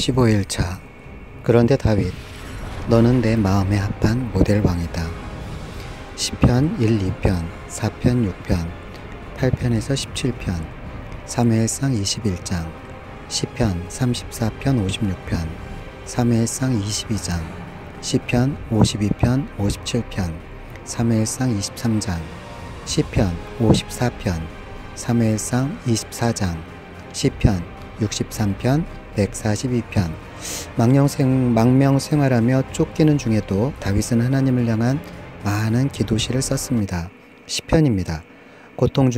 15일차. 그런데 다윗, 너는 내 마음에 합한 모델 왕이다. 시편 1, 2편, 4편, 6편, 8편에서 17편, 사무엘상 21장, 시편 34편, 56편, 사무엘상 22장, 시편 52편, 57편, 사무엘상 23장, 시편 54편, 사무엘상 24장, 시편 63편, 142편. 망명 생활하며 쫓기는 중에도 다윗은 하나님을 향한 많은 기도시를 썼습니다. 시편입니다. 고통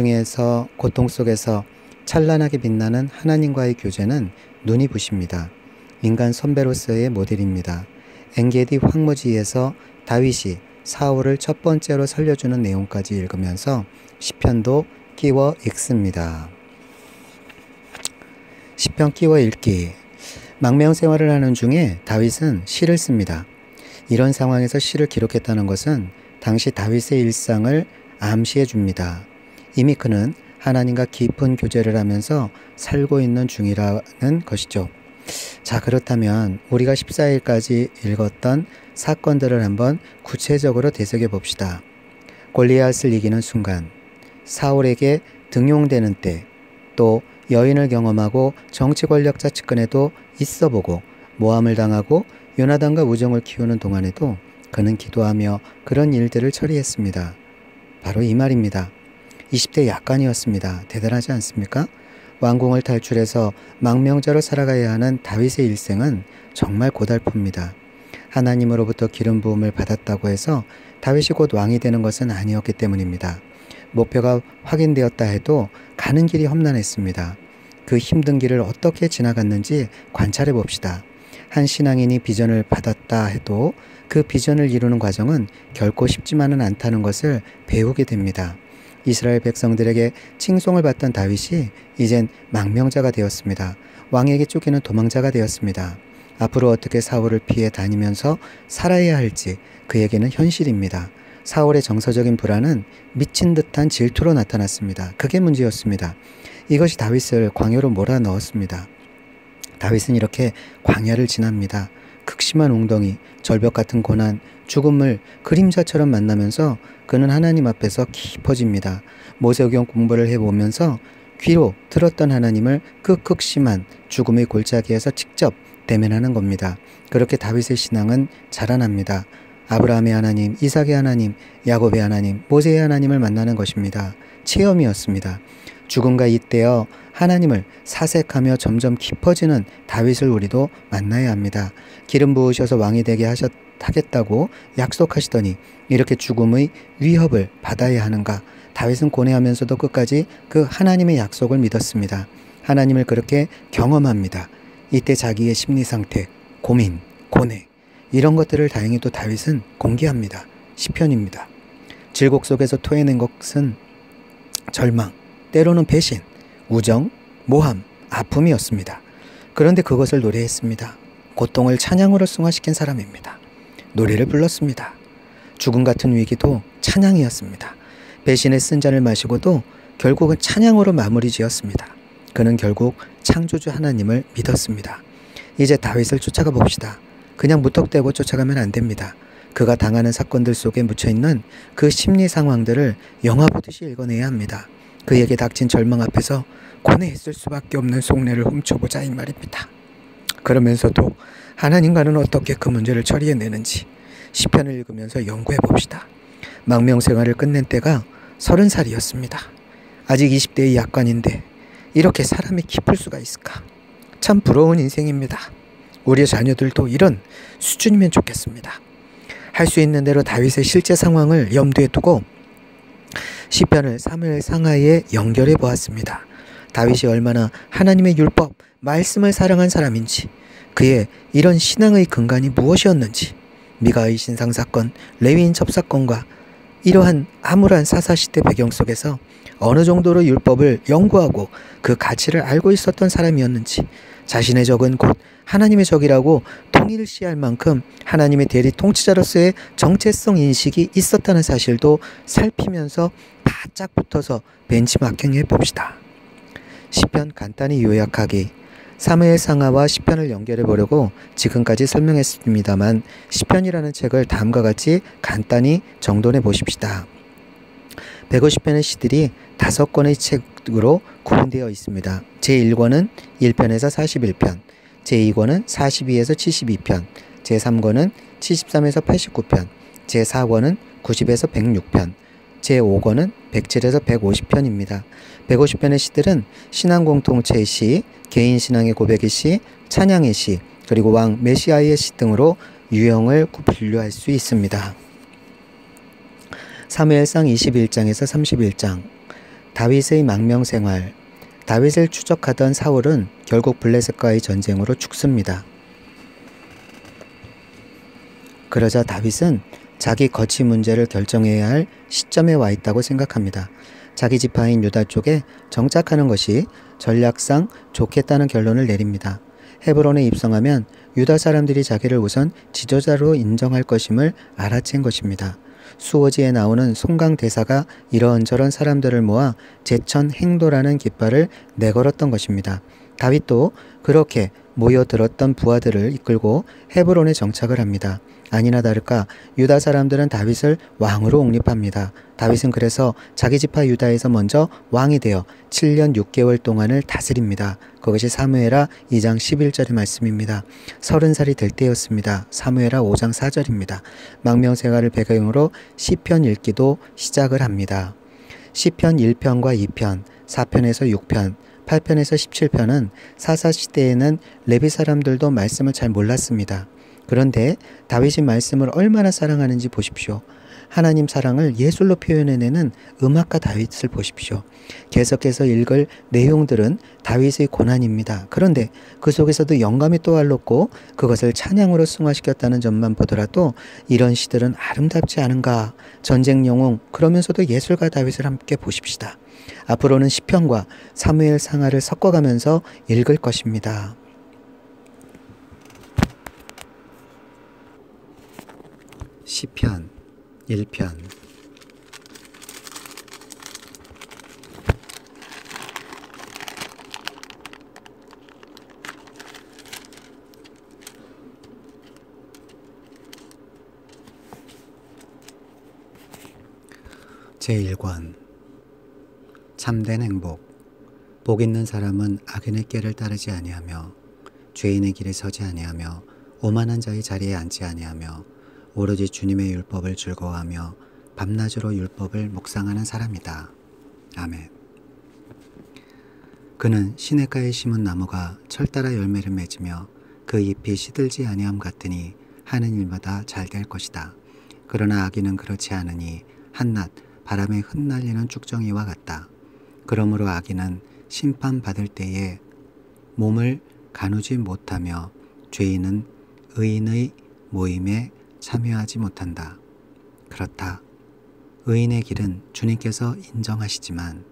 속에서 찬란하게 빛나는 하나님과의 교제는 눈이 부십니다. 인간 선배로서의 모델입니다. 엔게디 황무지에서 다윗이 사울을 첫 번째로 살려주는 내용까지 읽으면서 시편도 끼워 읽습니다. 시편 끼워 읽기. 망명 생활을 하는 중에 다윗은 시를 씁니다. 이런 상황에서 시를 기록했다는 것은 당시 다윗의 일상을 암시해 줍니다. 이미 그는 하나님과 깊은 교제를 하면서 살고 있는 중이라는 것이죠. 자, 그렇다면 우리가 14일까지 읽었던 사건들을 한번 구체적으로 되새겨 봅시다. 골리앗을 이기는 순간, 사울에게 등용되는 때, 또 여인을 경험하고 정치 권력자 측근에도 있어보고 모함을 당하고 요나단과 우정을 키우는 동안에도 그는 기도하며 그런 일들을 처리했습니다. 바로 이 말입니다. 20대 약관이었습니다. 대단하지 않습니까? 왕궁을 탈출해서 망명자로 살아가야 하는 다윗의 일생은 정말 고달픕니다. 하나님으로부터 기름 부음을 받았다고 해서 다윗이 곧 왕이 되는 것은 아니었기 때문입니다. 목표가 확인되었다 해도 가는 길이 험난했습니다. 그 힘든 길을 어떻게 지나갔는지 관찰해 봅시다. 한 신앙인이 비전을 받았다 해도 그 비전을 이루는 과정은 결코 쉽지만은 않다는 것을 배우게 됩니다. 이스라엘 백성들에게 칭송을 받던 다윗이 이젠 망명자가 되었습니다. 왕에게 쫓기는 도망자가 되었습니다. 앞으로 어떻게 사울을 피해 다니면서 살아야 할지 그에게는 현실입니다. 사울의 정서적인 불안은 미친 듯한 질투로 나타났습니다. 그게 문제였습니다. 이것이 다윗을 광야로 몰아넣었습니다. 다윗은 이렇게 광야를 지납니다. 극심한 웅덩이, 절벽 같은 고난, 죽음을 그림자처럼 만나면서 그는 하나님 앞에서 깊어집니다. 모세오경 공부를 해보면서 귀로 들었던 하나님을 그 극심한 죽음의 골짜기에서 직접 대면하는 겁니다. 그렇게 다윗의 신앙은 자라납니다. 아브라함의 하나님, 이삭의 하나님, 야곱의 하나님, 모세의 하나님을 만나는 것입니다. 체험이었습니다. 죽음과 잇대어 하나님을 사색하며 점점 깊어지는 다윗을 우리도 만나야 합니다. 기름 부으셔서 왕이 되게 하겠다고 약속하시더니 이렇게 죽음의 위협을 받아야 하는가? 다윗은 고뇌하면서도 끝까지 그 하나님의 약속을 믿었습니다. 하나님을 그렇게 경험합니다. 이때 자기의 심리 상태, 고민, 고뇌 이런 것들을 다행히도 다윗은 공개합니다. 시편입니다. 질곡 속에서 토해낸 것은 절망, 때로는 배신, 우정, 모함, 아픔이었습니다. 그런데 그것을 노래했습니다. 고통을 찬양으로 승화시킨 사람입니다. 노래를 불렀습니다. 죽음 같은 위기도 찬양이었습니다. 배신의 쓴 잔을 마시고도 결국은 찬양으로 마무리 지었습니다. 그는 결국 창조주 하나님을 믿었습니다. 이제 다윗을 쫓아가 봅시다. 그냥 무턱대고 쫓아가면 안 됩니다. 그가 당하는 사건들 속에 묻혀있는 그 심리 상황들을 영화 보듯이 읽어내야 합니다. 그에게 닥친 절망 앞에서 고뇌했을 수밖에 없는 속내를 훔쳐보자 이 말입니다. 그러면서도 하나님과는 어떻게 그 문제를 처리해내는지 시편을 읽으면서 연구해 봅시다. 망명 생활을 끝낸 때가 30살이었습니다. 아직 20대의 약관인데 이렇게 사람이 깊을 수가 있을까? 참 부러운 인생입니다. 우리 자녀들도 이런 수준이면 좋겠습니다. 할 수 있는 대로 다윗의 실제 상황을 염두에 두고 시편을 사무엘 상하에 연결해 보았습니다. 다윗이 얼마나 하나님의 율법, 말씀을 사랑한 사람인지, 그의 이런 신앙의 근간이 무엇이었는지, 미가의 신상사건, 레위인 첩사건과 이러한 암울한 사사시대 배경 속에서 어느 정도로 율법을 연구하고 그 가치를 알고 있었던 사람이었는지, 자신의 적은 곧 하나님의 적이라고 통일시할 만큼 하나님의 대리 통치자로서의 정체성 인식이 있었다는 사실도 살피면서 바짝 붙어서 벤치마킹 해봅시다. 시편 간단히 요약하기. 사무엘 상하와 시편을 연결해 보려고 지금까지 설명했습니다만 시편이라는 책을 다음과 같이 간단히 정돈해 보십시다. 150편의 시들이 5권의 책으로 구분되어 있습니다. 제1권은 1편에서 41편, 제2권은 42에서 72편, 제3권은 73에서 89편, 제4권은 90에서 106편, 제5권은 107에서 150편입니다. 150편의 시들은 신앙 공동체의 시, 개인 신앙의 고백의 시, 찬양의 시, 그리고 왕 메시아의 시 등으로 유형을 분류할 수 있습니다. 사무엘상 21장에서 31장, 다윗의 망명생활. 다윗을 추적하던 사울은 결국 블레셋과의 전쟁으로 죽습니다. 그러자 다윗은 자기 거취 문제를 결정해야 할 시점에 와 있다고 생각합니다. 자기 지파인 유다 쪽에 정착하는 것이 전략상 좋겠다는 결론을 내립니다. 헤브론에 입성하면 유다 사람들이 자기를 우선 지도자로 인정할 것임을 알아챈 것입니다. 수호지에 나오는 송강 대사가 이런저런 사람들을 모아 제천 행도라는 깃발을 내걸었던 것입니다. 다윗도 그렇게 모여들었던 부하들을 이끌고 헤브론에 정착을 합니다. 아니나 다를까 유다 사람들은 다윗을 왕으로 옹립합니다. 다윗은 그래서 자기 지파 유다에서 먼저 왕이 되어 7년 6개월 동안을 다스립니다. 그것이 사무엘하 2장 11절의 말씀입니다. 30살이 될 때였습니다. 사무엘하 5장 4절입니다. 망명생활을 배경으로 시편 읽기도 시작을 합니다. 시편 1편과 2편, 4편에서 6편, 8편에서 17편은 사사시대에는 레위 사람들도 말씀을 잘 몰랐습니다. 그런데 다윗이 말씀을 얼마나 사랑하는지 보십시오. 하나님 사랑을 예술로 표현해내는 음악가 다윗을 보십시오. 계속해서 읽을 내용들은 다윗의 고난입니다. 그런데 그 속에서도 영감이 또할렀고 그것을 찬양으로 승화시켰다는 점만 보더라도 이런 시들은 아름답지 않은가. 전쟁 영웅 그러면서도 예술가 다윗을 함께 보십시다. 앞으로는 시편과 사무엘 상하를 섞어가면서 읽을 것입니다. 시편 1편. 제1권. 참된 행복. 복 있는 사람은 악인의 꾀를 따르지 아니하며 죄인의 길에 서지 아니하며 오만한 자의 자리에 앉지 아니하며 오로지 주님의 율법을 즐거워하며 밤낮으로 율법을 묵상하는 사람이다. 아멘. 그는 시냇가에 심은 나무가 철따라 열매를 맺으며 그 잎이 시들지 아니함 같으니 하는 일마다 잘 될 것이다. 그러나 악인은 그렇지 않으니 한낱 바람에 흩날리는 쭉정이와 같다. 그러므로 악인은 심판받을 때에 몸을 가누지 못하며 죄인은 의인의 모임에 참여하지 못한다. 그렇다. 의인의 길은 주님께서 인정하시지만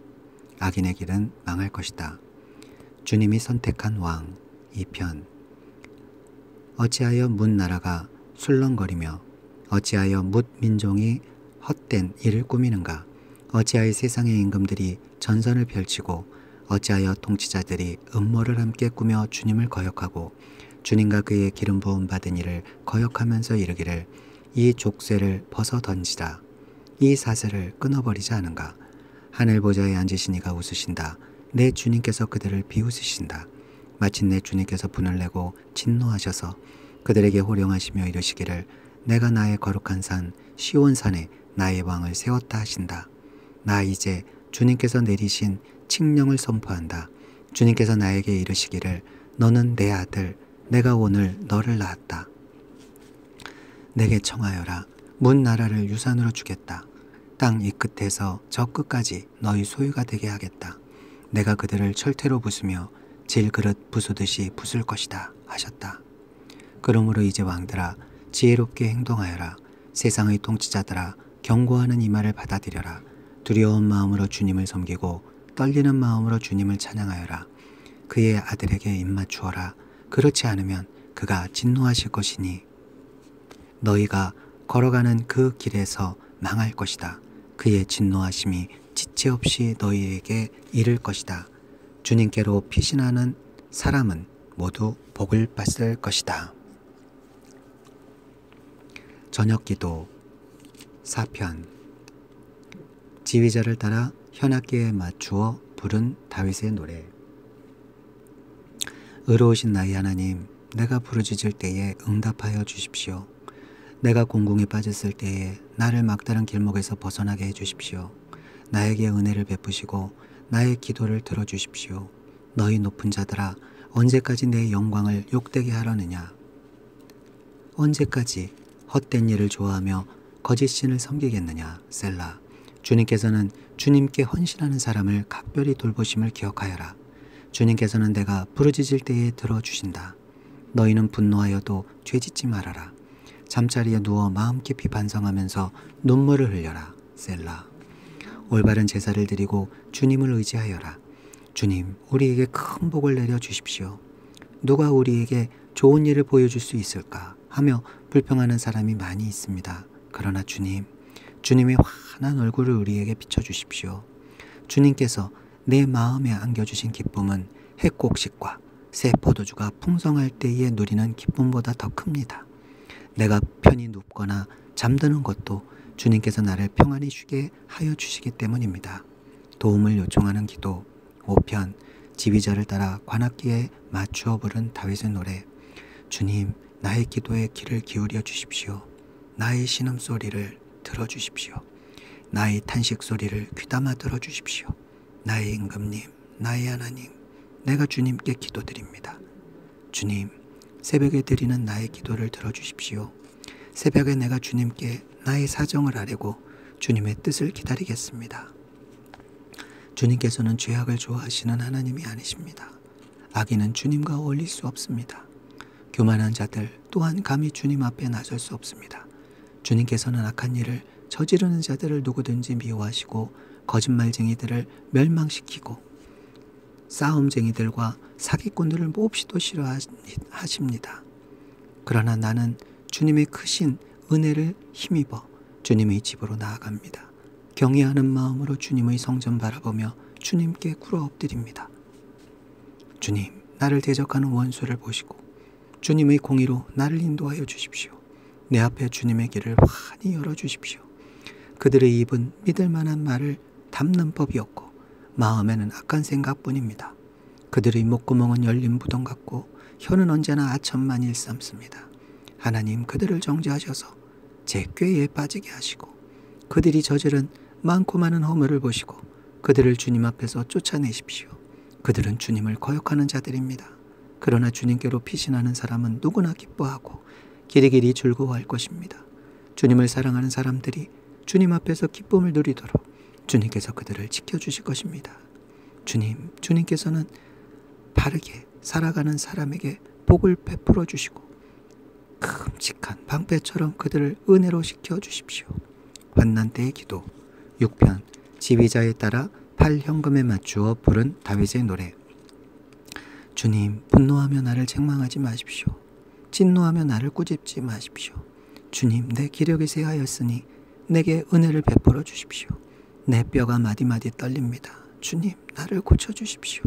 악인의 길은 망할 것이다. 주님이 선택한 왕 2편. 어찌하여 문 나라가 술렁거리며 어찌하여 뭇 민종이 헛된 일을 꾸미는가. 어찌하여 세상의 임금들이 전선을 펼치고 어찌하여 통치자들이 음모를 함께 꾸며 주님을 거역하고 주님과 그의 기름 부음 받은 이를 거역하면서 이르기를 이 족쇄를 벗어 던지라. 이 사슬을 끊어버리지 않은가. 하늘 보좌에 앉으신 이가 웃으신다. 내 주님께서 그들을 비웃으신다. 마침내 주님께서 분을 내고 진노하셔서 그들에게 호령하시며 이르시기를 내가 나의 거룩한 산 시온산에 나의 왕을 세웠다 하신다. 나 이제 주님께서 내리신 칙령을 선포한다. 주님께서 나에게 이르시기를 너는 내 아들 내가 오늘 너를 낳았다. 내게 청하여라. 문 나라를 유산으로 주겠다. 땅 이 끝에서 저 끝까지 너희 소유가 되게 하겠다. 내가 그들을 철퇴로 부수며 질그릇 부수듯이 부술 것이다 하셨다. 그러므로 이제 왕들아 지혜롭게 행동하여라. 세상의 통치자들아 경고하는 이 말을 받아들여라. 두려운 마음으로 주님을 섬기고 떨리는 마음으로 주님을 찬양하여라. 그의 아들에게 입맞추어라. 그렇지 않으면 그가 진노하실 것이니 너희가 걸어가는 그 길에서 망할 것이다. 그의 진노하심이 지체 없이 너희에게 이를 것이다. 주님께로 피신하는 사람은 모두 복을 받을 것이다. 저녁기도 4편. 지휘자를 따라 현악기에 맞추어 부른 다윗의 노래. 의로우신 나의 하나님, 내가 부르짖을 때에 응답하여 주십시오. 내가 공궁에 빠졌을 때에 나를 막다른 길목에서 벗어나게 해주십시오. 나에게 은혜를 베푸시고 나의 기도를 들어주십시오. 너희 높은 자들아, 언제까지 내 영광을 욕되게 하려느냐? 언제까지 헛된 일을 좋아하며 거짓 신을 섬기겠느냐? 셀라. 주님께서는 주님께 헌신하는 사람을 각별히 돌보심을 기억하여라. 주님께서는 내가 부르짖을 때에 들어주신다. 너희는 분노하여도 죄짓지 말아라. 잠자리에 누워 마음 깊이 반성하면서 눈물을 흘려라. 셀라. 올바른 제사를 드리고 주님을 의지하여라. 주님, 우리에게 큰 복을 내려 주십시오. 누가 우리에게 좋은 일을 보여줄 수 있을까 하며 불평하는 사람이 많이 있습니다. 그러나 주님의 환한 얼굴을 우리에게 비춰주십시오. 주님께서 내 마음에 안겨주신 기쁨은 핵곡식과 새 포도주가 풍성할 때에 누리는 기쁨보다 더 큽니다. 내가 편히 눕거나 잠드는 것도 주님께서 나를 평안히 쉬게 하여 주시기 때문입니다. 도움을 요청하는 기도 5편. 지휘자를 따라 관악기에 맞추어 부른 다윗의 노래. 주님, 나의 기도에 귀를 기울여 주십시오. 나의 신음소리를 들어주십시오. 나의 탄식소리를 귀담아 들어주십시오. 나의 임금님, 나의 하나님, 내가 주님께 기도드립니다. 주님, 새벽에 드리는 나의 기도를 들어주십시오. 새벽에 내가 주님께 나의 사정을 아뢰고 주님의 뜻을 기다리겠습니다. 주님께서는 죄악을 좋아하시는 하나님이 아니십니다. 악인은 주님과 어울릴 수 없습니다. 교만한 자들 또한 감히 주님 앞에 나설 수 없습니다. 주님께서는 악한 일을 저지르는 자들을 누구든지 미워하시고 거짓말쟁이들을 멸망시키고 싸움쟁이들과 사기꾼들을 몹시도 싫어하십니다. 그러나 나는 주님의 크신 은혜를 힘입어 주님의 집으로 나아갑니다. 경외하는 마음으로 주님의 성전 바라보며 주님께 꿇어 엎드립니다. 주님, 나를 대적하는 원수를 보시고 주님의 공의로 나를 인도하여 주십시오. 내 앞에 주님의 길을 환히 열어주십시오. 그들의 입은 믿을 만한 말을 담는 법이 없고 마음에는 악한 생각뿐입니다. 그들의 목구멍은 열린 부동 같고 혀는 언제나 아첨만 일삼습니다. 하나님, 그들을 정죄하셔서 제 꾀에 빠지게 하시고 그들이 저지른 많고 많은 허물을 보시고 그들을 주님 앞에서 쫓아내십시오. 그들은 주님을 거역하는 자들입니다. 그러나 주님께로 피신하는 사람은 누구나 기뻐하고 길이길이 즐거워할 것입니다. 주님을 사랑하는 사람들이 주님 앞에서 기쁨을 누리도록 주님께서 그들을 지켜주실 것입니다. 주님께서는 바르게 살아가는 사람에게 복을 베풀어 주시고 큼직한 방패처럼 그들을 은혜로 시켜주십시오. 환난 때의 기도 6편. 지휘자에 따라 팔 현금에 맞추어 부른 다윗의 노래. 주님, 분노하며 나를 책망하지 마십시오. 진노하며 나를 꾸짖지 마십시오. 주님, 내 기력이 쇠하였으니 내게 은혜를 베풀어 주십시오. 내 뼈가 마디마디 떨립니다. 주님, 나를 고쳐주십시오.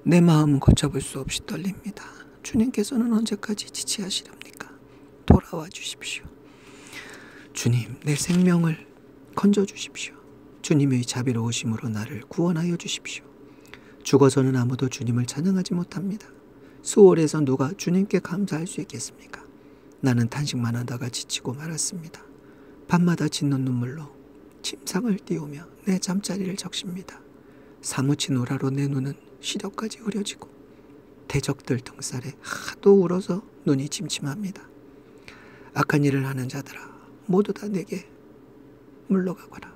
내 마음은 걷잡을 수 없이 떨립니다. 주님께서는 언제까지 지체하시렵니까? 돌아와 주십시오. 주님, 내 생명을 건져주십시오. 주님의 자비로우심으로 나를 구원하여 주십시오. 죽어서는 아무도 주님을 찬양하지 못합니다. 수월에서 누가 주님께 감사할 수 있겠습니까? 나는 탄식만 하다가 지치고 말았습니다. 밤마다 짓는 눈물로 침상을 띄우며 내 잠자리를 적십니다. 사무친 우라로 내 눈은 시력까지 흐려지고 대적들 등살에 하도 울어서 눈이 침침합니다. 악한 일을 하는 자들아, 모두 다 내게 물러가거라.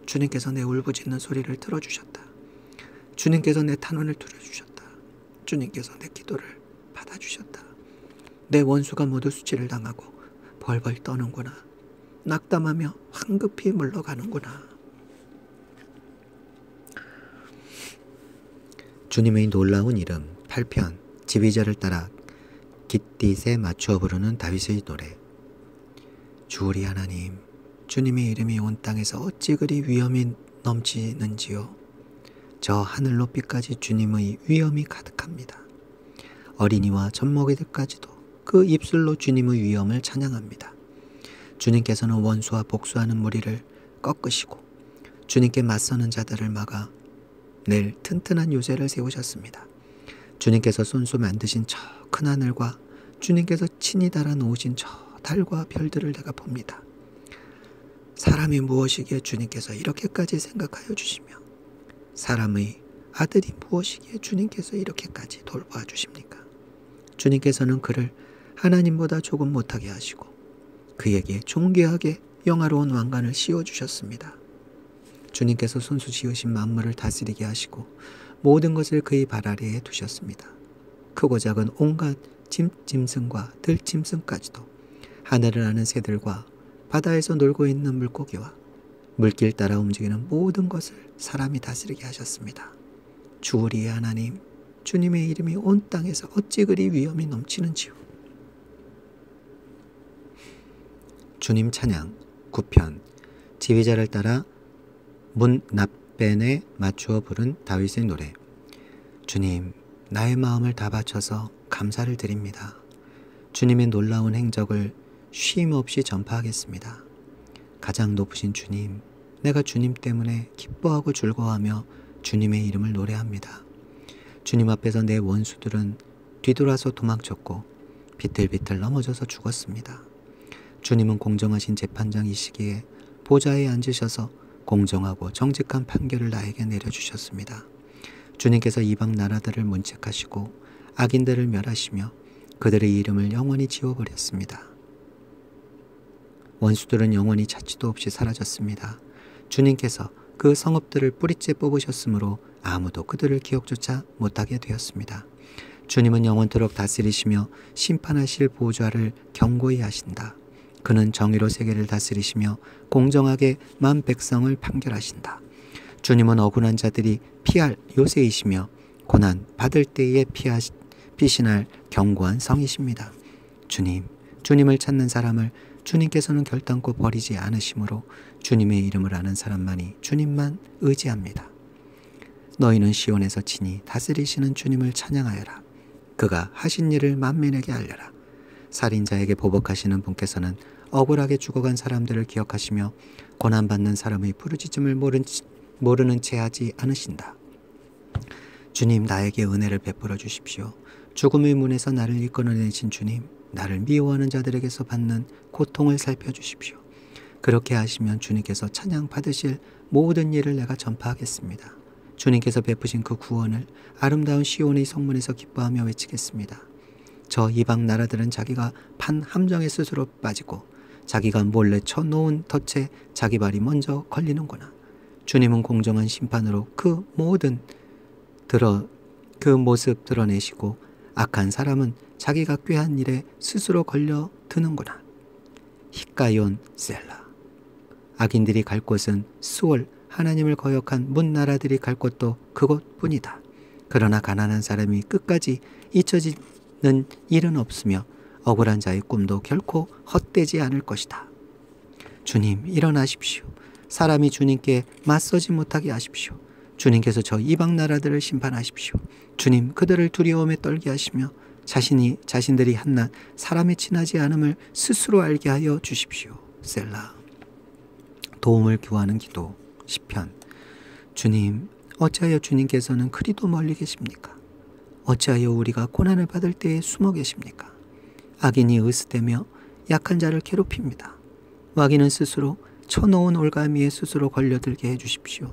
주님께서 내 울부짖는 소리를 들어주셨다. 주님께서 내 탄원을 들어주셨다. 주님께서 내 기도를 받아주셨다. 내 원수가 모두 수치를 당하고 벌벌 떠는구나. 낙담하며 황급히 물러가는구나. 주님의 놀라운 이름 8편. 지휘자를 따라 깃딧에 맞추어 부르는 다윗의 노래. 주 우리 하나님, 주님의 이름이 온 땅에서 어찌 그리 위엄이 넘치는지요. 저 하늘 높이까지 주님의 위엄이 가득합니다. 어린이와 젖먹이들까지도 그 입술로 주님의 위엄을 찬양합니다. 주님께서는 원수와 복수하는 무리를 꺾으시고 주님께 맞서는 자들을 막아 낼 튼튼한 요새를 세우셨습니다. 주님께서 손수 만드신 저 큰 하늘과 주님께서 친히 달아 놓으신 저 달과 별들을 내가 봅니다. 사람이 무엇이기에 주님께서 이렇게까지 생각하여 주시며 사람의 아들이 무엇이기에 주님께서 이렇게까지 돌봐 주십니까? 주님께서는 그를 하나님보다 조금 못하게 하시고 그에게 존귀하게 영화로운 왕관을 씌워주셨습니다. 주님께서 손수 지으신 만물을 다스리게 하시고 모든 것을 그의 발 아래에 두셨습니다. 크고 작은 온갖 짐승과 들짐승까지도 하늘을 나는 새들과 바다에서 놀고 있는 물고기와 물길 따라 움직이는 모든 것을 사람이 다스리게 하셨습니다. 주 우리의 하나님, 주님의 이름이 온 땅에서 어찌 그리 위엄이 넘치는지요. 주님 찬양 9편. 지휘자를 따라 문 납벤에 맞추어 부른 다윗의 노래. 주님, 나의 마음을 다 바쳐서 감사를 드립니다. 주님의 놀라운 행적을 쉼 없이 전파하겠습니다. 가장 높으신 주님, 내가 주님 때문에 기뻐하고 즐거워하며 주님의 이름을 노래합니다. 주님 앞에서 내 원수들은 뒤돌아서 도망쳤고 비틀비틀 넘어져서 죽었습니다. 주님은 공정하신 재판장이시기에 보좌에 앉으셔서 공정하고 정직한 판결을 나에게 내려주셨습니다. 주님께서 이방 나라들을 문책하시고 악인들을 멸하시며 그들의 이름을 영원히 지워버렸습니다. 원수들은 영원히 찾지도 없이 사라졌습니다. 주님께서 그 성읍들을 뿌리째 뽑으셨으므로 아무도 그들을 기억조차 못하게 되었습니다. 주님은 영원토록 다스리시며 심판하실 보좌를 견고히 하신다. 그는 정의로 세계를 다스리시며 공정하게 만 백성을 판결하신다. 주님은 억울한 자들이 피할 요새이시며 고난 받을 때에 피신할 견고한 성이십니다. 주님을 찾는 사람을 주님께서는 결단코 버리지 않으시므로 주님의 이름을 아는 사람만이 주님만 의지합니다. 너희는 시온에서 친히 다스리시는 주님을 찬양하여라. 그가 하신 일을 만민에게 알려라. 살인자에게 보복하시는 분께서는 억울하게 죽어간 사람들을 기억하시며 고난받는 사람의 부르짖음을 모르는 채 하지 않으신다. 주님, 나에게 은혜를 베풀어 주십시오. 죽음의 문에서 나를 이끌어내신 주님, 나를 미워하는 자들에게서 받는 고통을 살펴주십시오. 그렇게 하시면 주님께서 찬양 받으실 모든 일을 내가 전파하겠습니다. 주님께서 베푸신 그 구원을 아름다운 시온의 성문에서 기뻐하며 외치겠습니다. 저 이방 나라들은 자기가 판 함정에 스스로 빠지고 자기가 몰래 쳐놓은 덫에 자기 발이 먼저 걸리는구나. 주님은 공정한 심판으로 그 모습 드러내시고 악한 사람은 자기가 꾀한 일에 스스로 걸려 드는구나. 히카yon 셀라. 악인들이 갈 곳은 수월, 하나님을 거역한 문 나라들이 갈 곳도 그곳뿐이다. 그러나 가난한 사람이 끝까지 잊혀지는 일은 없으며 억울한 자의 꿈도 결코 헛되지 않을 것이다. 주님, 일어나십시오. 사람이 주님께 맞서지 못하게 하십시오. 주님께서 저 이방 나라들을 심판하십시오. 주님, 그들을 두려움에 떨게 하시며 자신들이 한낱 사람에 친하지 않음을 스스로 알게 하여 주십시오. 셀라. 도움을 구하는 기도 10편. 주님, 어찌하여 주님께서는 그리도 멀리 계십니까? 어찌하여 우리가 고난을 받을 때에 숨어 계십니까? 악인이 으스대며 약한 자를 괴롭힙니다. 마귀는 스스로 쳐놓은 올가미에 스스로 걸려들게 해주십시오.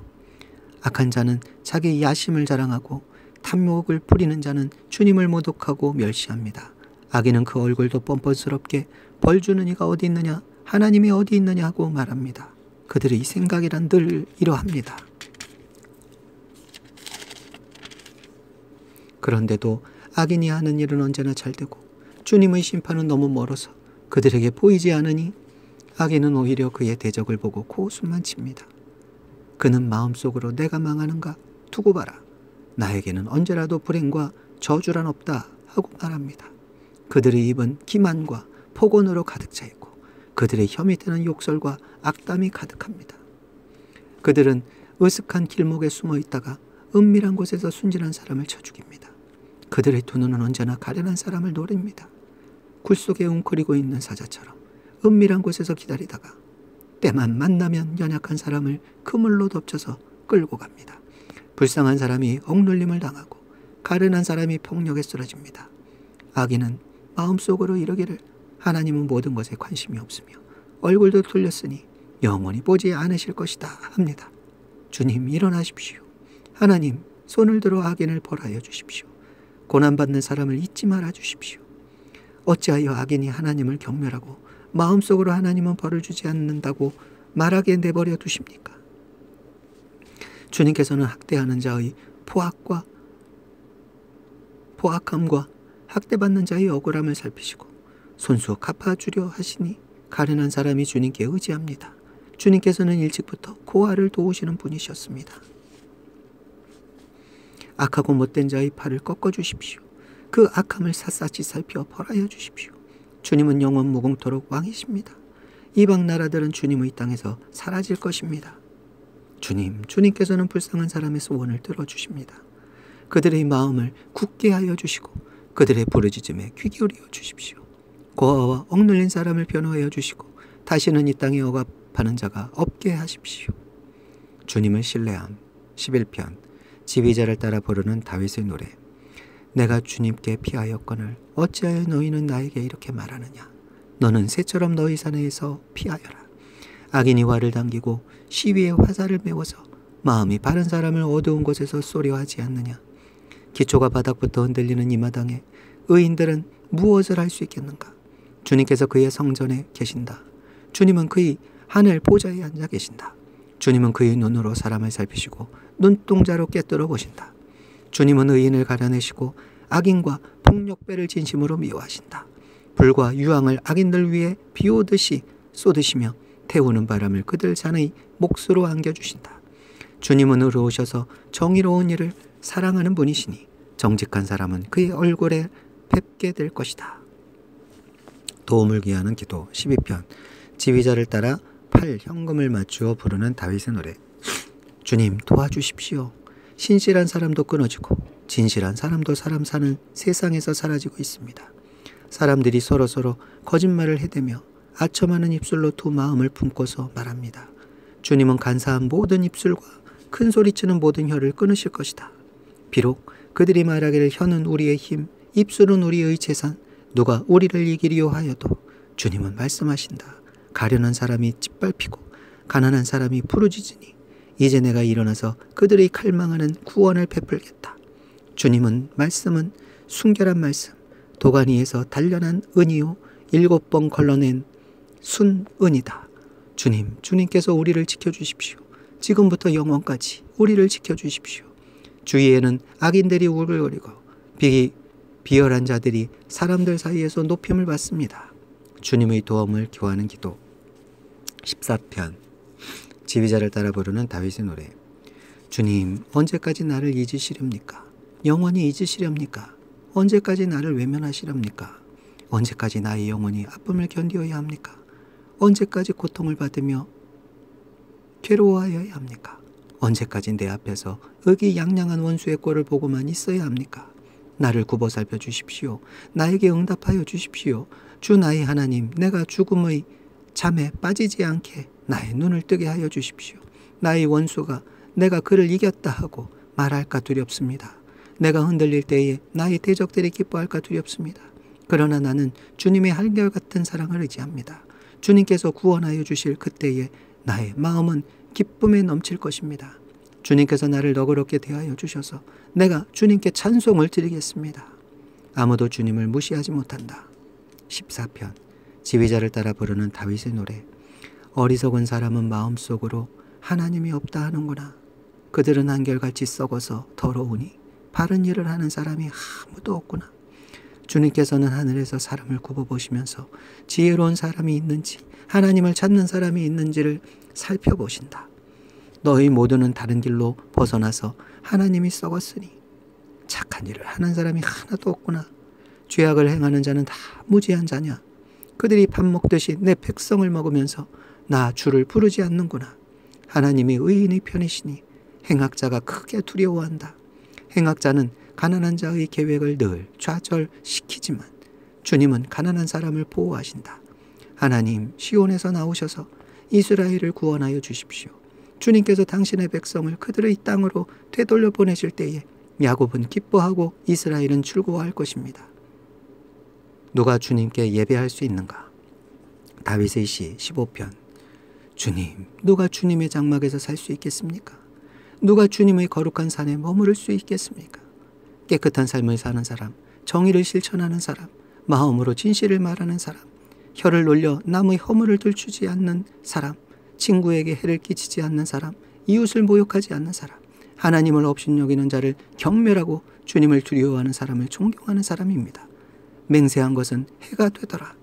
악한 자는 자기 야심을 자랑하고 탐욕을 부리는 자는 주님을 모독하고 멸시합니다. 악인은 그 얼굴도 뻔뻔스럽게 벌 주는 이가 어디 있느냐, 하나님이 어디 있느냐 하고 말합니다. 그들의 생각이란 늘 이러합니다. 그런데도 악인이 하는 일은 언제나 잘되고 주님의 심판은 너무 멀어서 그들에게 보이지 않으니 악인은 오히려 그의 대적을 보고 고숨만 칩니다. 그는 마음속으로 내가 망하는가 두고 봐라. 나에게는 언제라도 불행과 저주란 없다 하고 말합니다. 그들의 입은 기만과 폭언으로 가득 차 있고 그들의 혀 밑에는 욕설과 악담이 가득합니다. 그들은 으슥한 길목에 숨어 있다가 은밀한 곳에서 순진한 사람을 쳐 죽입니다. 그들의 두 눈은 언제나 가련한 사람을 노립니다. 굴 속에 웅크리고 있는 사자처럼 은밀한 곳에서 기다리다가 때만 만나면 연약한 사람을 그물로 덮쳐서 끌고 갑니다. 불쌍한 사람이 억눌림을 당하고 가련한 사람이 폭력에 쓰러집니다. 악인은 마음속으로 이르기를 하나님은 모든 것에 관심이 없으며 얼굴도 돌렸으니 영원히 보지 않으실 것이다 합니다. 주님 일어나십시오. 하나님 손을 들어 악인을 벌하여 주십시오. 고난받는 사람을 잊지 말아 주십시오. 어찌하여 악인이 하나님을 경멸하고 마음속으로 하나님은 벌을 주지 않는다고 말하게 내버려 두십니까? 주님께서는 학대하는 자의 포악함과 학대받는 자의 억울함을 살피시고 손수 갚아주려 하시니 가련한 사람이 주님께 의지합니다. 주님께서는 일찍부터 고아를 도우시는 분이셨습니다. 악하고 못된 자의 팔을 꺾어주십시오. 그 악함을 샅샅이 살펴 벌하여 주십시오. 주님은 영원 무궁토록 왕이십니다. 이방 나라들은 주님의 땅에서 사라질 것입니다. 주님께서는 불쌍한 사람의 소원을 들어주십니다. 그들의 마음을 굳게 하여 주시고 그들의 부르짖음에 귀 기울여 주십시오. 고아와 억눌린 사람을 변호하여 주시고 다시는 이 땅에 억압하는 자가 없게 하십시오. 주님을 신뢰함 11편 지휘자를 따라 부르는 다윗의 노래. 내가 주님께 피하였거늘 어찌하여 너희는 나에게 이렇게 말하느냐. 너는 새처럼 너희 사내에서 피하여라. 악인이 활을 당기고 시위에 화살을 메워서 마음이 바른 사람을 어두운 곳에서 쏘려 하지 않느냐. 기초가 바닥부터 흔들리는 이 마당에 의인들은 무엇을 할 수 있겠는가. 주님께서 그의 성전에 계신다. 주님은 그의 하늘 보좌에 앉아 계신다. 주님은 그의 눈으로 사람을 살피시고 눈동자로 꿰뚫어 보신다. 주님은 의인을 가려내시고 악인과 폭력배를 진심으로 미워하신다. 불과 유황을 악인들 위에 비오듯이 쏟으시며 태우는 바람을 그들 잔의 몫으로 안겨주신다. 주님은 의로우셔서 정의로운 일을 사랑하는 분이시니 정직한 사람은 그의 얼굴에 뵙게 될 것이다. 도움을 기하는 기도 12편 지휘자를 따라 팔 현금을 맞추어 부르는 다윗의 노래. 주님 도와주십시오. 신실한 사람도 끊어지고 진실한 사람도 사람 사는 세상에서 사라지고 있습니다. 사람들이 서로서로 거짓말을 해대며 아첨하는 입술로 두 마음을 품고서 말합니다. 주님은 간사한 모든 입술과 큰 소리치는 모든 혀를 끊으실 것이다. 비록 그들이 말하기를 혀는 우리의 힘, 입술은 우리의 재산, 누가 우리를 이기리요 하여도 주님은 말씀하신다. 가련한 사람이 짓밟히고 가난한 사람이 부르짖으니 이제 내가 일어나서 그들의 갈망하는 구원을 베풀겠다. 주님은 말씀은 순결한 말씀, 도가니에서 단련한 은이요 7번 걸러낸 순은이다. 주님께서 우리를 지켜주십시오. 지금부터 영원까지 우리를 지켜주십시오. 주위에는 악인들이 우글거리고 비열한 자들이 사람들 사이에서 높임을 받습니다. 주님의 도움을 구하는 기도 14편 지휘자를 따라 부르는 다윗의 노래. 주님 언제까지 나를 잊으시렵니까? 영원히 잊으시렵니까? 언제까지 나를 외면하시렵니까? 언제까지 나의 영혼이 아픔을 견디어야 합니까? 언제까지 고통을 받으며 괴로워하여야 합니까? 언제까지 내 앞에서 의기양양한 원수의 꼴을 보고만 있어야 합니까? 나를 굽어 살펴 주십시오. 나에게 응답하여 주십시오. 주 나의 하나님, 내가 죽음의 잠에 빠지지 않게 나의 눈을 뜨게 하여 주십시오. 나의 원수가 내가 그를 이겼다 하고 말할까 두렵습니다. 내가 흔들릴 때에 나의 대적들이 기뻐할까 두렵습니다. 그러나 나는 주님의 한결같은 사랑을 의지합니다. 주님께서 구원하여 주실 그때에 나의 마음은 기쁨에 넘칠 것입니다. 주님께서 나를 너그럽게 대하여 주셔서 내가 주님께 찬송을 드리겠습니다. 아무도 주님을 무시하지 못한다. 14편 지휘자를 따라 부르는 다윗의 노래. 어리석은 사람은 마음속으로 하나님이 없다 하는구나. 그들은 한결같이 썩어서 더러우니 바른 일을 하는 사람이 아무도 없구나. 주님께서는 하늘에서 사람을 굽어보시면서 지혜로운 사람이 있는지 하나님을 찾는 사람이 있는지를 살펴보신다. 너희 모두는 다른 길로 벗어나서 하나님이 썩었으니 착한 일을 하는 사람이 하나도 없구나. 죄악을 행하는 자는 다 무지한 자냐. 그들이 밥 먹듯이 내 백성을 먹으면서 나 주를 부르지 않는구나. 하나님이 의인의 편이시니 행악자가 크게 두려워한다. 행악자는 가난한 자의 계획을 늘 좌절시키지만 주님은 가난한 사람을 보호하신다. 하나님, 시온에서 나오셔서 이스라엘을 구원하여 주십시오. 주님께서 당신의 백성을 그들의 땅으로 되돌려 보내실 때에 야곱은 기뻐하고 이스라엘은 즐거워할 것입니다. 누가 주님께 예배할 수 있는가? 다윗의 시 15편. 주님, 누가 주님의 장막에서 살 수 있겠습니까? 누가 주님의 거룩한 산에 머무를 수 있겠습니까? 깨끗한 삶을 사는 사람, 정의를 실천하는 사람, 마음으로 진실을 말하는 사람, 혀를 놀려 남의 허물을 들추지 않는 사람, 친구에게 해를 끼치지 않는 사람, 이웃을 모욕하지 않는 사람, 하나님을 업신여기는 자를 경멸하고 주님을 두려워하는 사람을 존경하는 사람입니다. 맹세한 것은 해가 되더라.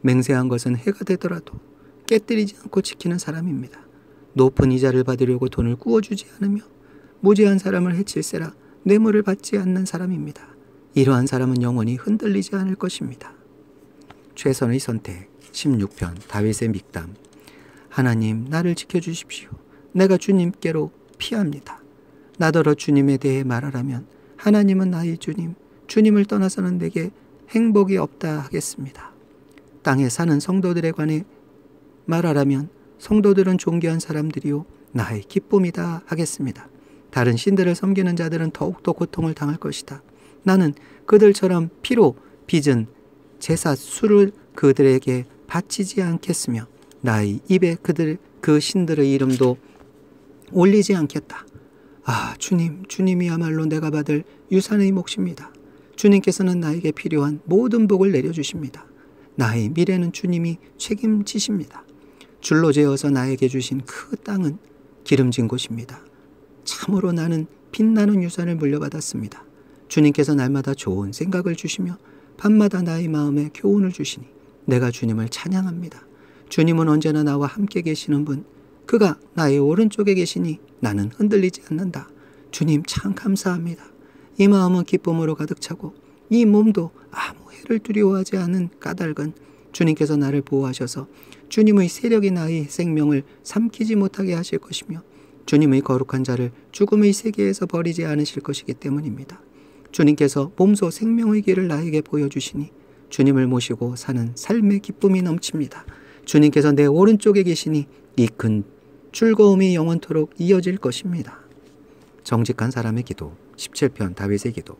맹세한 것은 해가 되더라도 깨뜨리지 않고 지키는 사람입니다. 높은 이자를 받으려고 돈을 구워주지 않으며 무죄한 사람을 해칠세라 뇌물을 받지 않는 사람입니다. 이러한 사람은 영원히 흔들리지 않을 것입니다. 최선의 선택 16편 다윗의 믹담. 하나님, 나를 지켜주십시오. 내가 주님께로 피합니다. 나더러 주님에 대해 말하라면 하나님은 나의 주님, 주님을 떠나서는 내게 행복이 없다 하겠습니다. 땅에 사는 성도들에 관해 말하라면 성도들은 존귀한 사람들이요 나의 기쁨이다 하겠습니다. 다른 신들을 섬기는 자들은 더욱더 고통을 당할 것이다. 나는 그들처럼 피로 빚은 제사 수를 그들에게 바치지 않겠으며 나의 입에 그 신들의 이름도 올리지 않겠다. 아, 주님이야말로 내가 받을 유산의 몫입니다. 주님께서는 나에게 필요한 모든 복을 내려주십니다. 나의 미래는 주님이 책임지십니다. 줄로 재어서 나에게 주신 그 땅은 기름진 곳입니다. 참으로 나는 빛나는 유산을 물려받았습니다. 주님께서 날마다 좋은 생각을 주시며 밤마다 나의 마음에 교훈을 주시니 내가 주님을 찬양합니다. 주님은 언제나 나와 함께 계시는 분, 그가 나의 오른쪽에 계시니 나는 흔들리지 않는다. 주님 참 감사합니다. 이 마음은 기쁨으로 가득 차고 이 몸도 아무 해를 두려워하지 않은 까닭은 주님께서 나를 보호하셔서 주님의 세력이 나의 생명을 삼키지 못하게 하실 것이며 주님의 거룩한 자를 죽음의 세계에서 버리지 않으실 것이기 때문입니다. 주님께서 몸소 생명의 길을 나에게 보여주시니 주님을 모시고 사는 삶의 기쁨이 넘칩니다. 주님께서 내 오른쪽에 계시니 이 큰 즐거움이 영원토록 이어질 것입니다. 정직한 사람의 기도 17편 다윗의 기도.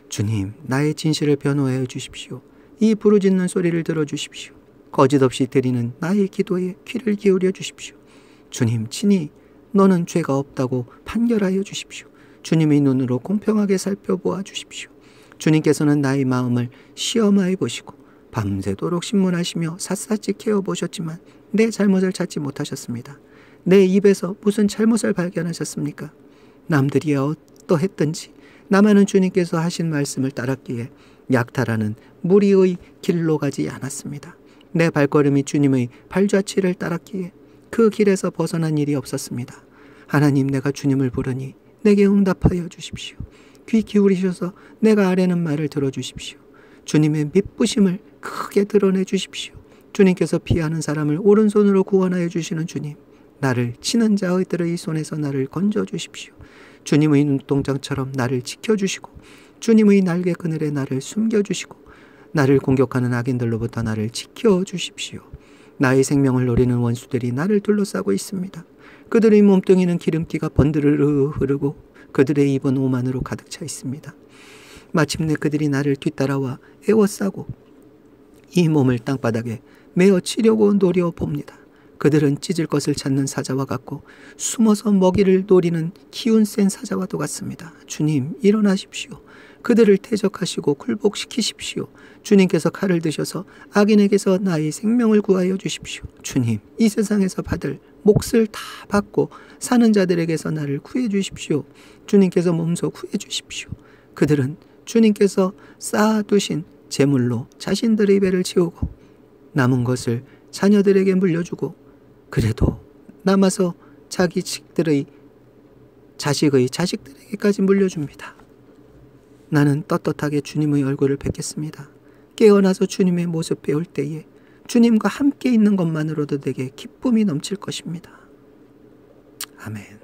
주님, 나의 진실을 변호하여 주십시오. 이 부르짖는 소리를 들어주십시오. 거짓 없이 드리는 나의 기도에 귀를 기울여 주십시오. 주님, 친히 너는 죄가 없다고 판결하여 주십시오. 주님의 눈으로 공평하게 살펴보아 주십시오. 주님께서는 나의 마음을 시험하여 보시고 밤새도록 신문하시며 샅샅이 캐어보셨지만 내 잘못을 찾지 못하셨습니다. 내 입에서 무슨 잘못을 발견하셨습니까? 남들이 어떠했든지 나만은 주님께서 하신 말씀을 따랐기에 약탈하는 무리의 길로 가지 않았습니다. 내 발걸음이 주님의 발자취를 따랐기에 그 길에서 벗어난 일이 없었습니다. 하나님, 내가 주님을 부르니 내게 응답하여 주십시오. 귀 기울이셔서 내가 아뢰는 말을 들어주십시오. 주님의 미쁘심을 크게 드러내 주십시오. 주님께서 피하는 사람을 오른손으로 구원하여 주시는 주님, 나를 치는 자들의 손에서 나를 건져 주십시오. 주님의 눈동장처럼 나를 지켜주시고 주님의 날개 그늘에 나를 숨겨주시고 나를 공격하는 악인들로부터 나를 지켜주십시오. 나의 생명을 노리는 원수들이 나를 둘러싸고 있습니다. 그들의 몸뚱이는 기름기가 번드르르 흐르고 그들의 입은 오만으로 가득 차 있습니다. 마침내 그들이 나를 뒤따라와 에워싸고 이 몸을 땅바닥에 메어 치려고 노려봅니다. 그들은 찢을 것을 찾는 사자와 같고 숨어서 먹이를 노리는 기운 센 사자와도 같습니다. 주님, 일어나십시오. 그들을 퇴적하시고 굴복시키십시오. 주님께서 칼을 드셔서 악인에게서 나의 생명을 구하여 주십시오. 주님, 이 세상에서 받을 몫을 다 받고 사는 자들에게서 나를 구해 주십시오. 주님께서 몸소 구해 주십시오. 그들은 주님께서 쌓아두신 재물로 자신들의 배를 채우고 남은 것을 자녀들에게 물려주고 그래도 남아서 자식의 자식들에게까지 물려줍니다. 나는 떳떳하게 주님의 얼굴을 뵙겠습니다. 깨어나서 주님의 모습 배울 때에 주님과 함께 있는 것만으로도 내게 기쁨이 넘칠 것입니다. 아멘.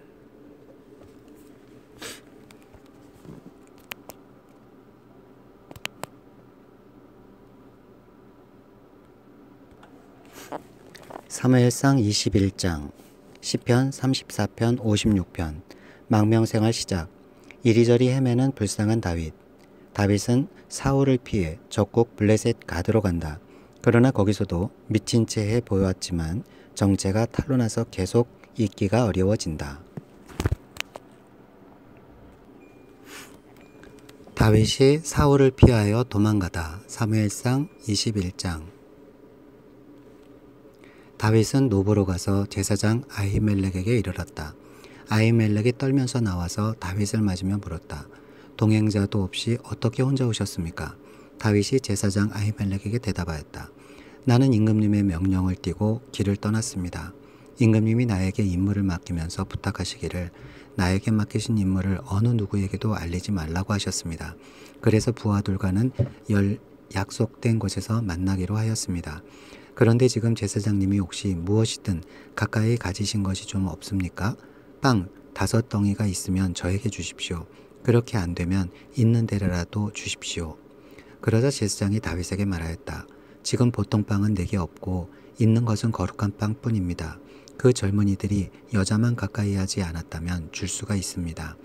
사무엘상 21장, 시편 34편 56편, 망명생활 시작. 이리저리 헤매는 불쌍한 다윗. 다윗은 사울을 피해 적국 블레셋 가드로 간다. 그러나 거기서도 미친 채해 보여왔지만 정체가 탄로나서 계속 잊기가 어려워진다. 다윗이 사울을 피하여 도망가다. 사무엘상 21장. 다윗은 노브로 가서 제사장 아히멜렉에게 이르렀다. 아히멜렉이 떨면서 나와서 다윗을 맞으며 물었다. 동행자도 없이 어떻게 혼자 오셨습니까? 다윗이 제사장 아히멜렉에게 대답하였다. 나는 임금님의 명령을 띠고 길을 떠났습니다. 임금님이 나에게 임무를 맡기면서 부탁하시기를 나에게 맡기신 임무를 어느 누구에게도 알리지 말라고 하셨습니다. 그래서 부하들과는 약속된 곳에서 만나기로 하였습니다. 그런데 지금 제사장님이 혹시 무엇이든 가까이 가지신 것이 좀 없습니까? 빵 5덩이가 있으면 저에게 주십시오. 그렇게 안 되면 있는 대로라도 주십시오. 그러자 제사장이 다윗에게 말하였다. 지금 보통 빵은 내게 없고 있는 것은 거룩한 빵뿐입니다. 그 젊은이들이 여자만 가까이 하지 않았다면 줄 수가 있습니다.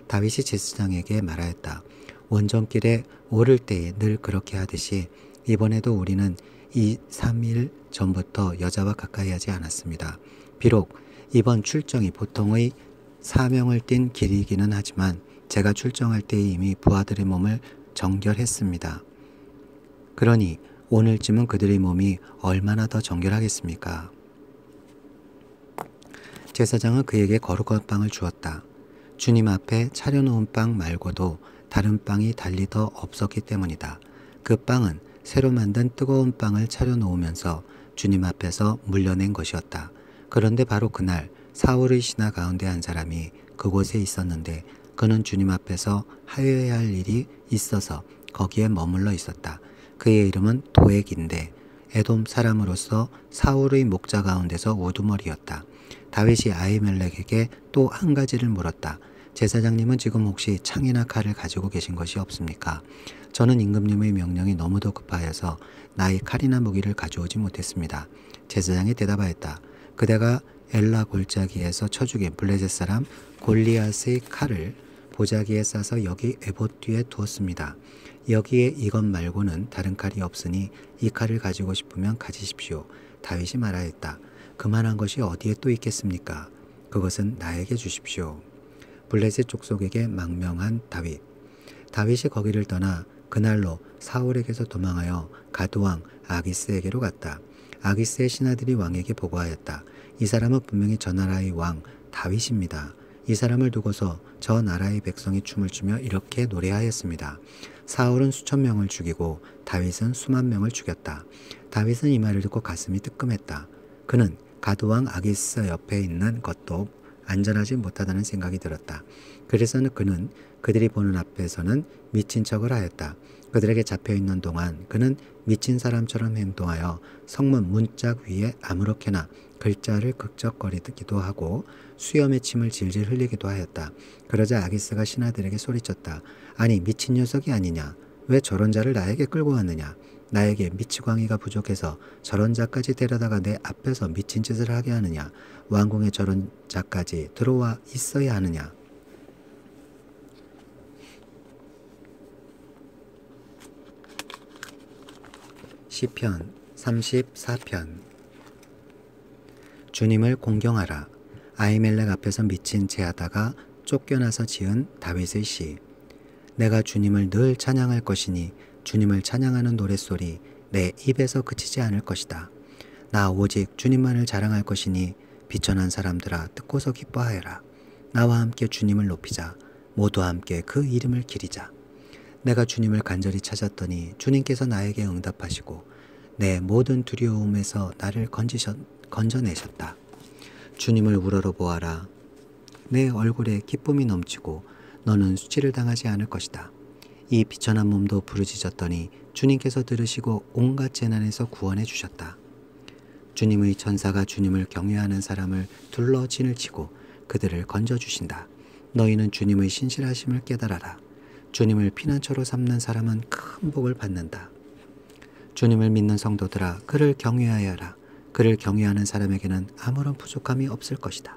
다윗이 제사장에게 말하였다. 원정길에 오를 때에 늘 그렇게 하듯이 이번에도 우리는 2-3일 전부터 여자와 가까이 하지 않았습니다. 비록 이번 출정이 보통의 사명을 띤 길이기는 하지만 제가 출정할 때에 이미 부하들의 몸을 정결했습니다. 그러니 오늘쯤은 그들의 몸이 얼마나 더 정결하겠습니까? 제사장은 그에게 거룩한 빵을 주었다. 주님 앞에 차려놓은 빵 말고도 다른 빵이 달리 더 없었기 때문이다. 그 빵은 새로 만든 뜨거운 빵을 차려놓으면서 주님 앞에서 물려낸 것이었다. 그런데 바로 그날 사울의 신하 가운데 한 사람이 그곳에 있었는데 그는 주님 앞에서 하여야 할 일이 있어서 거기에 머물러 있었다. 그의 이름은 도액인데 에돔 사람으로서 사울의 목자 가운데서 우두머리였다. 다윗이 아히멜렉에게 또 한 가지를 물었다. 제사장님은 지금 혹시 창이나 칼을 가지고 계신 것이 없습니까? 저는 임금님의 명령이 너무도 급하여서 나의 칼이나 무기를 가져오지 못했습니다. 제사장이 대답하였다. 그대가 엘라 골짜기에서 쳐 죽인 블레셋 사람 골리앗의 칼을 보자기에 싸서 여기 에봇 뒤에 두었습니다. 여기에 이것 말고는 다른 칼이 없으니 이 칼을 가지고 싶으면 가지십시오. 다윗이 말하였다. 그만한 것이 어디에 또 있겠습니까? 그것은 나에게 주십시오. 블레셋 족속에게 망명한 다윗. 다윗이 거기를 떠나 그날로 사울에게서 도망하여 가드왕 아기스에게로 갔다. 아기스의 신하들이 왕에게 보고하였다. 이 사람은 분명히 저 나라의 왕 다윗입니다. 이 사람을 두고서 저 나라의 백성이 춤을 추며 이렇게 노래하였습니다. 사울은 수천 명을 죽이고 다윗은 수만 명을 죽였다. 다윗은 이 말을 듣고 가슴이 뜨끔했다. 그는 가드왕 아기스 옆에 있는 것도 안전하지 못하다는 생각이 들었다. 그래서 그는 그들이 보는 앞에서는 미친 척을 하였다. 그들에게 잡혀있는 동안 그는 미친 사람처럼 행동하여 성문 문짝 위에 아무렇게나 글자를 극적거리기도 하고 수염에 침을 질질 흘리기도 하였다. 그러자 아기스가 신하들에게 소리쳤다. 아니 미친 녀석이 아니냐? 왜 저런 자를 나에게 끌고 왔느냐? 나에게 미치광이가 부족해서 저런 자까지 데려다가 내 앞에서 미친 짓을 하게 하느냐? 왕궁에 저런 자까지 들어와 있어야 하느냐? 시편 34편. 주님을 공경하라. 아히멜렉 앞에서 미친 채 하다가 쫓겨나서 지은 다윗의 시. 내가 주님을 늘 찬양할 것이니 주님을 찬양하는 노랫소리 내 입에서 그치지 않을 것이다. 나 오직 주님만을 자랑할 것이니 비천한 사람들아 듣고서 기뻐하여라. 나와 함께 주님을 높이자. 모두와 함께 그 이름을 기리자. 내가 주님을 간절히 찾았더니 주님께서 나에게 응답하시고 내 모든 두려움에서 나를 건져내셨다. 주님을 우러러보아라. 내 얼굴에 기쁨이 넘치고 너는 수치를 당하지 않을 것이다. 이 비천한 몸도 부르짖었더니 주님께서 들으시고 온갖 재난에서 구원해 주셨다. 주님의 천사가 주님을 경외하는 사람을 둘러 진을 치고 그들을 건져주신다. 너희는 주님의 신실하심을 깨달아라. 주님을 피난처로 삼는 사람은 큰 복을 받는다. 주님을 믿는 성도들아, 그를 경외하여라. 그를 경외하는 사람에게는 아무런 부족함이 없을 것이다.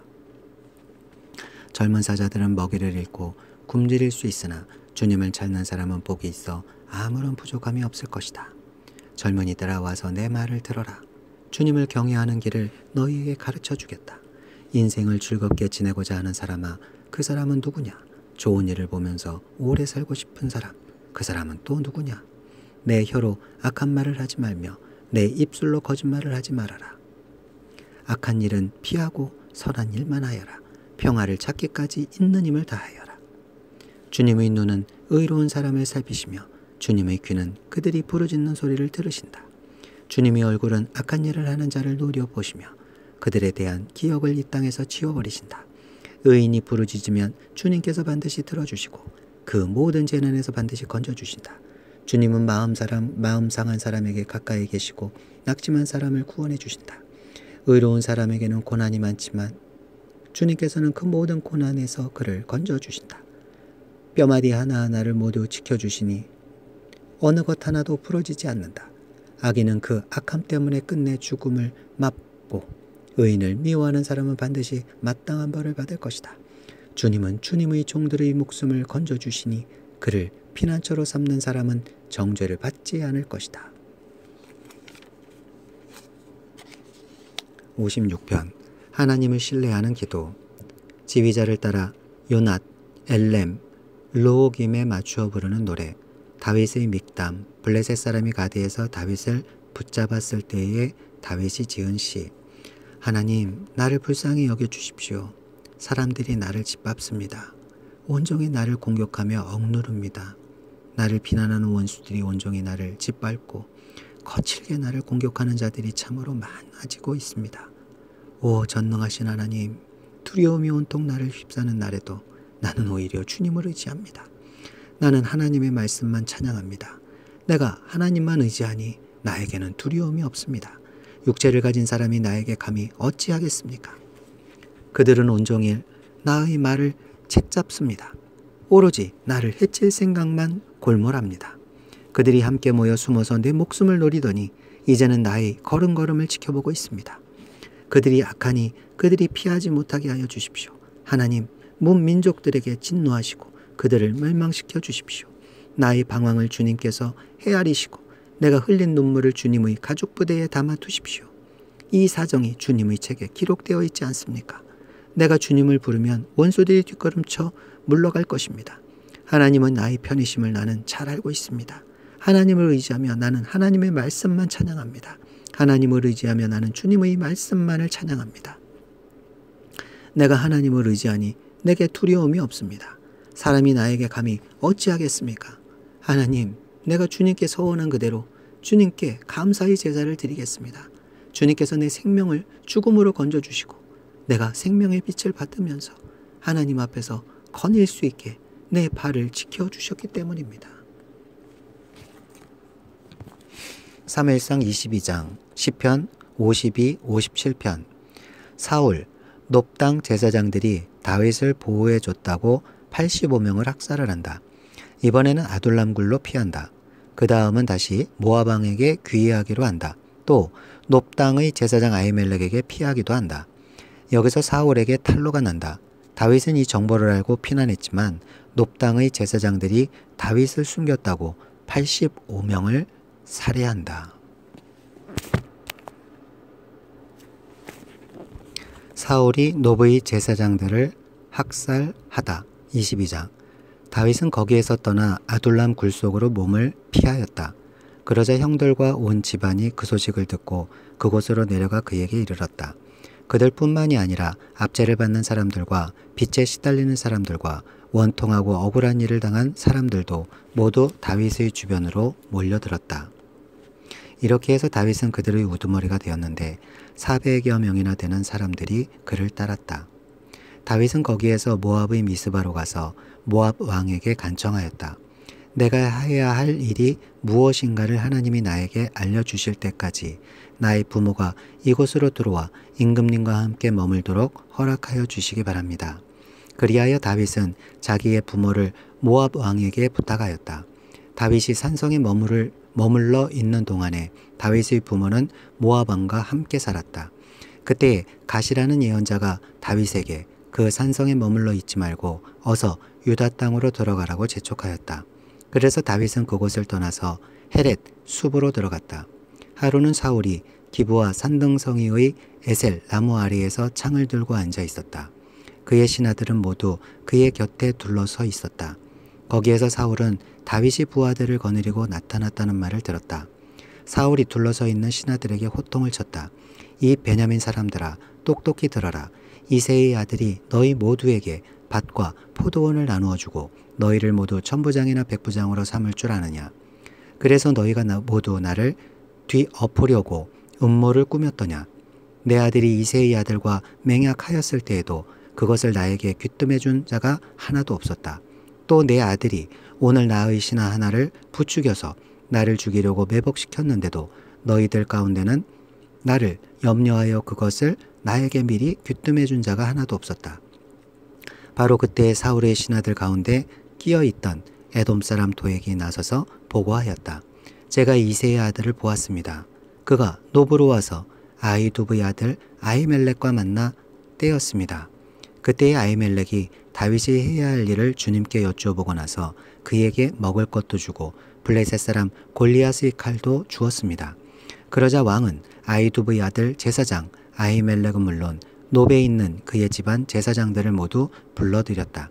젊은 사자들은 먹이를 잃고 굶주릴 수 있으나 주님을 찾는 사람은 복이 있어 아무런 부족함이 없을 것이다. 젊은이들아, 와서 내 말을 들어라. 주님을 경외하는 길을 너희에게 가르쳐 주겠다. 인생을 즐겁게 지내고자 하는 사람아, 그 사람은 누구냐? 좋은 일을 보면서 오래 살고 싶은 사람, 그 사람은 또 누구냐? 내 혀로 악한 말을 하지 말며 내 입술로 거짓말을 하지 말아라. 악한 일은 피하고 선한 일만 하여라. 평화를 찾기까지 있는 힘을 다하여라. 주님의 눈은 의로운 사람을 살피시며 주님의 귀는 그들이 부르짖는 소리를 들으신다. 주님의 얼굴은 악한 일을 하는 자를 노려보시며 그들에 대한 기억을 이 땅에서 지워버리신다. 의인이 부르짖으면 주님께서 반드시 들어주시고 그 모든 재난에서 반드시 건져주신다. 주님은 마음 상한 사람에게 가까이 계시고 낙심한 사람을 구원해 주신다. 의로운 사람에게는 고난이 많지만 주님께서는 그 모든 고난에서 그를 건져주신다. 뼈마디 하나하나를 모두 지켜주시니 어느 것 하나도 부러지지 않는다. 악인은 그 악함 때문에 끝내 죽음을 맛보 의인을 미워하는 사람은 반드시 마땅한 벌을 받을 것이다. 주님은 주님의 종들의 목숨을 건져주시니 그를 피난처로 삼는 사람은 정죄를 받지 않을 것이다. 56편 하나님을 신뢰하는 기도. 지휘자를 따라 요낫, 엘렘, 르호김에 맞추어 부르는 노래. 다윗의 믹담. 블레셋 사람이 가드에서 다윗을 붙잡았을 때에 다윗이 지은 시. 하나님, 나를 불쌍히 여겨주십시오. 사람들이 나를 짓밟습니다. 온종일 나를 공격하며 억누릅니다. 나를 비난하는 원수들이 온종일 나를 짓밟고 거칠게 나를 공격하는 자들이 참으로 많아지고 있습니다. 오 전능하신 하나님, 두려움이 온통 나를 휩싸는 날에도 나는 오히려 주님을 의지합니다. 나는 하나님의 말씀만 찬양합니다. 내가 하나님만 의지하니 나에게는 두려움이 없습니다. 육체를 가진 사람이 나에게 감히 어찌하겠습니까? 그들은 온종일 나의 말을 책잡습니다. 오로지 나를 해칠 생각만 골몰합니다. 그들이 함께 모여 숨어서 내 목숨을 노리더니 이제는 나의 걸음걸음을 지켜보고 있습니다. 그들이 악하니 그들이 피하지 못하게 하여 주십시오. 하나님, 문 민족들에게 진노하시고 그들을 멸망시켜 주십시오. 나의 방황을 주님께서 헤아리시고 내가 흘린 눈물을 주님의 가죽부대에 담아 두십시오. 이 사정이 주님의 책에 기록되어 있지 않습니까? 내가 주님을 부르면 원수들이 뒷걸음쳐 물러갈 것입니다. 하나님은 나의 편이심을 나는 잘 알고 있습니다. 하나님을 의지하며 나는 하나님의 말씀만 찬양합니다. 하나님을 의지하며 나는 주님의 말씀만을 찬양합니다. 내가 하나님을 의지하니 내게 두려움이 없습니다. 사람이 나에게 감히 어찌하겠습니까? 하나님, 내가 주님께 서원한 그대로 주님께 감사의 제사를 드리겠습니다. 주님께서 내 생명을 죽음으로 건져주시고 내가 생명의 빛을 받으면서 하나님 앞에서 거닐 수 있게 내 발을 지켜주셨기 때문입니다. 사무엘상 22장, 시편 52, 57편. 사울, 놋당 제사장들이 다윗을 보호해 줬다고 85명을 학살을 한다. 이번에는 아둘람굴로 피한다. 그 다음은 다시 모압 왕에게 귀의하기로 한다. 또 놋당의 제사장 아히멜렉에게 피하기도 한다. 여기서 사울에게 탄로가 난다. 다윗은 이 정보를 알고 피난했지만 놋당의 제사장들이 다윗을 숨겼다고 85명을 살해한다. 사울이 노브의 제사장들을 학살하다. 22장. 다윗은 거기에서 떠나 아둘람 굴 속으로 몸을 피하였다. 그러자 형들과 온 집안이 그 소식을 듣고 그곳으로 내려가 그에게 이르렀다. 그들뿐만이 아니라 압제를 받는 사람들과 빚에 시달리는 사람들과 원통하고 억울한 일을 당한 사람들도 모두 다윗의 주변으로 몰려들었다. 이렇게 해서 다윗은 그들의 우두머리가 되었는데 400여 명이나 되는 사람들이 그를 따랐다. 다윗은 거기에서 모압의 미스바로 가서 모압 왕에게 간청하였다. 내가 해야 할 일이 무엇인가를 하나님이 나에게 알려주실 때까지 나의 부모가 이곳으로 들어와 임금님과 함께 머물도록 허락하여 주시기 바랍니다. 그리하여 다윗은 자기의 부모를 모압 왕에게 부탁하였다. 다윗이 산성에 머물러 있는 동안에 다윗의 부모는 모압 왕과 함께 살았다. 그때 갓이라는 예언자가 다윗에게 그 산성에 머물러 있지 말고 어서 유다 땅으로 들어가라고 재촉하였다. 그래서 다윗은 그곳을 떠나서 헤렛 숲으로 들어갔다. 하루는 사울이 기브와 산등성이의 에셀 나무 아래에서 창을 들고 앉아 있었다. 그의 신하들은 모두 그의 곁에 둘러서 있었다. 거기에서 사울은 다윗이 부하들을 거느리고 나타났다는 말을 들었다. 사울이 둘러서 있는 신하들에게 호통을 쳤다. 이 베냐민 사람들아, 똑똑히 들어라. 이새의 아들이 너희 모두에게 밭과 포도원을 나누어 주고 너희를 모두 천부장이나 백부장으로 삼을 줄 아느냐. 그래서 너희가 모두 나를 뒤엎으려고 음모를 꾸몄더냐. 내 아들이 이새의 아들과 맹약하였을 때에도 그것을 나에게 귀뜸해 준 자가 하나도 없었다. 또 내 아들이 오늘 나의 신하 하나를 부추겨서 나를 죽이려고 매복시켰는데도 너희들 가운데는 나를 염려하여 그것을 나에게 미리 귀뜸해 준 자가 하나도 없었다. 바로 그때 사울의 신하들 가운데 끼어있던 에돔 사람 도액이 나서서 보고하였다. 제가 이새의 아들을 보았습니다. 그가 노브로 와서 아히두브의 아들 아히멜렉과 만나 떼었습니다. 그때의 아히멜렉이 다윗이 해야 할 일을 주님께 여쭈어보고 나서 그에게 먹을 것도 주고 블레셋 사람 골리앗의 칼도 주었습니다. 그러자 왕은 아히두브의 아들 제사장 아히멜렉은 물론 노베에 있는 그의 집안 제사장들을 모두 불러들였다.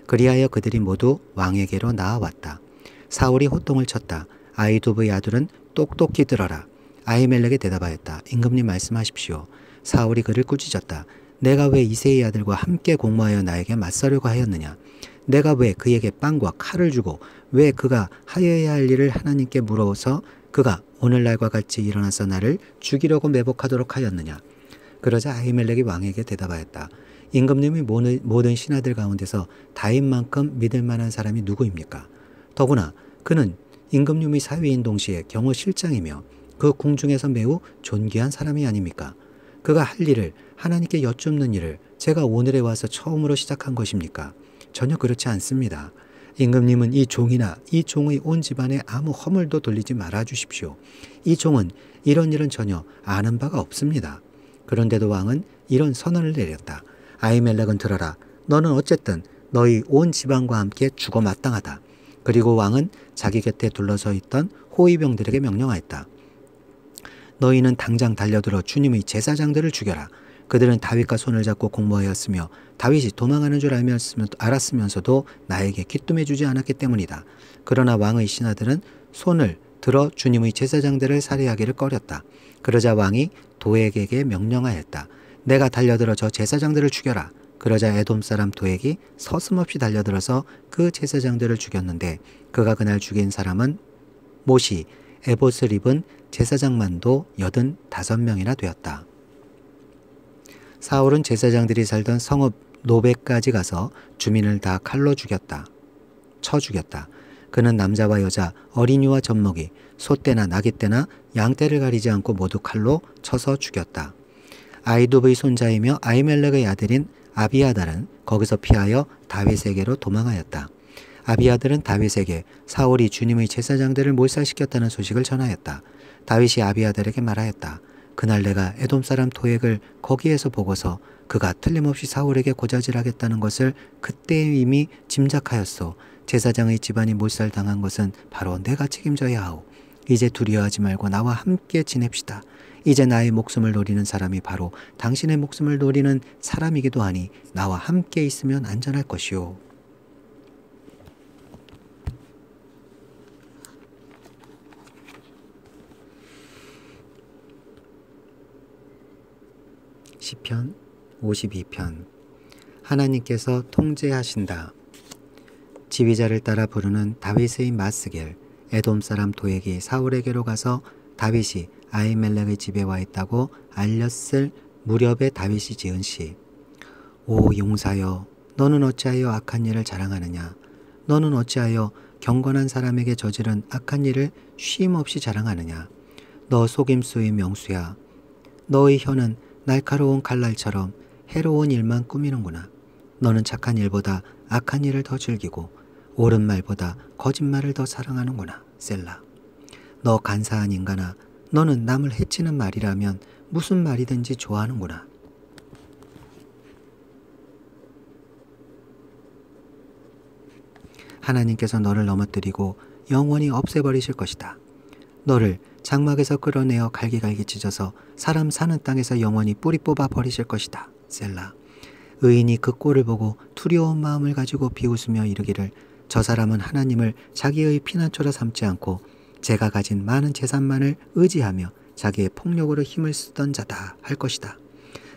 그리하여 그들이 모두 왕에게로 나아왔다. 사울이 호통을 쳤다. 아히두브의 아들은 똑똑히 들어라. 아히멜렉이 대답하였다. 임금님 말씀하십시오. 사울이 그를 꾸짖었다. 내가 왜 이새의 아들과 함께 공모하여 나에게 맞서려고 하였느냐. 내가 왜 그에게 빵과 칼을 주고 왜 그가 하여야 할 일을 하나님께 물어서 그가 오늘날과 같이 일어나서 나를 죽이려고 매복하도록 하였느냐. 그러자 아히멜렉이 왕에게 대답하였다. 임금님이 모든 신하들 가운데서 다윗만큼 믿을 만한 사람이 누구입니까? 더구나 그는 임금님의 사위인 동시에 경호 실장이며 그 궁중에서 매우 존귀한 사람이 아닙니까? 그가 할 일을 하나님께 여쭙는 일을 제가 오늘에 와서 처음으로 시작한 것입니까? 전혀 그렇지 않습니다. 임금님은 이 종이나 이 종의 온 집안에 아무 허물도 돌리지 말아 주십시오. 이 종은 이런 일은 전혀 아는 바가 없습니다. 그런데도 왕은 이런 선언을 내렸다. 아히멜렉은 들어라. 너는 어쨌든 너희 온 집안과 함께 죽어 마땅하다. 그리고 왕은 자기 곁에 둘러서 있던 호위병들에게 명령하였다. 너희는 당장 달려들어 주님의 제사장들을 죽여라. 그들은 다윗과 손을 잡고 공모하였으며 다윗이 도망하는 줄 알았으면서도 나에게 귀뜸해 주지 않았기 때문이다. 그러나 왕의 신하들은 손을 들어 주님의 제사장들을 살해하기를 꺼렸다. 그러자 왕이 도액에게 명령하였다. 내가 달려들어 저 제사장들을 죽여라. 그러자 에돔 사람 도액이 서슴없이 달려들어서 그 제사장들을 죽였는데 그가 그날 죽인 사람은 못이 에봇을 입은 제사장만도 85명이나 되었다. 사울은 제사장들이 살던 성읍 노베까지 가서 주민을 다 칼로 쳐 죽였다. 그는 남자와 여자, 어린이와 젖먹이, 소떼나 나귀떼나 양떼를 가리지 않고 모두 칼로 쳐서 죽였다. 아히두브의 손자이며 아히멜렉의 아들인 아비아달은 거기서 피하여 다윗에게로 도망하였다. 아비아달은 다윗에게 사울이 주님의 제사장들을 몰살시켰다는 소식을 전하였다. 다윗이 아비아달에게 말하였다. 그날 내가 에돔 사람 도액을 거기에서 보고서 그가 틀림없이 사울에게 고자질하겠다는 것을 그때 이미 짐작하였소. 제사장의 집안이 몰살당한 것은 바로 내가 책임져야 하오. 이제 두려워하지 말고 나와 함께 지냅시다. 이제 나의 목숨을 노리는 사람이 바로 당신의 목숨을 노리는 사람이기도 하니 나와 함께 있으면 안전할 것이오. 시편 52편. 하나님께서 통제하신다. 지휘자를 따라 부르는 다윗의 마스겔. 에돔 사람 도액이 사울에게로 가서 다윗이 아히멜렉의 집에 와 있다고 알렸을 무렵에 다윗이 지은 시. 오 용사여, 너는 어찌하여 악한 일을 자랑하느냐? 너는 어찌하여 경건한 사람에게 저지른 악한 일을 쉼없이 자랑하느냐. 너 속임수의 명수야. 너의 혀는 날카로운 칼날처럼 해로운 일만 꾸미는구나. 너는 착한 일보다 악한 일을 더 즐기고 옳은 말보다 거짓말을 더 사랑하는구나. 셀라. 너 간사한 인간아, 너는 남을 해치는 말이라면 무슨 말이든지 좋아하는구나. 하나님께서 너를 넘어뜨리고 영원히 없애버리실 것이다. 너를 장막에서 끌어내어 갈기갈기 찢어서 사람 사는 땅에서 영원히 뿌리 뽑아 버리실 것이다. 셀라. 의인이 그 꼴을 보고 두려운 마음을 가지고 비웃으며 이르기를 저 사람은 하나님을 자기의 피난처로 삼지 않고 제가 가진 많은 재산만을 의지하며 자기의 폭력으로 힘을 쓰던 자다 할 것이다.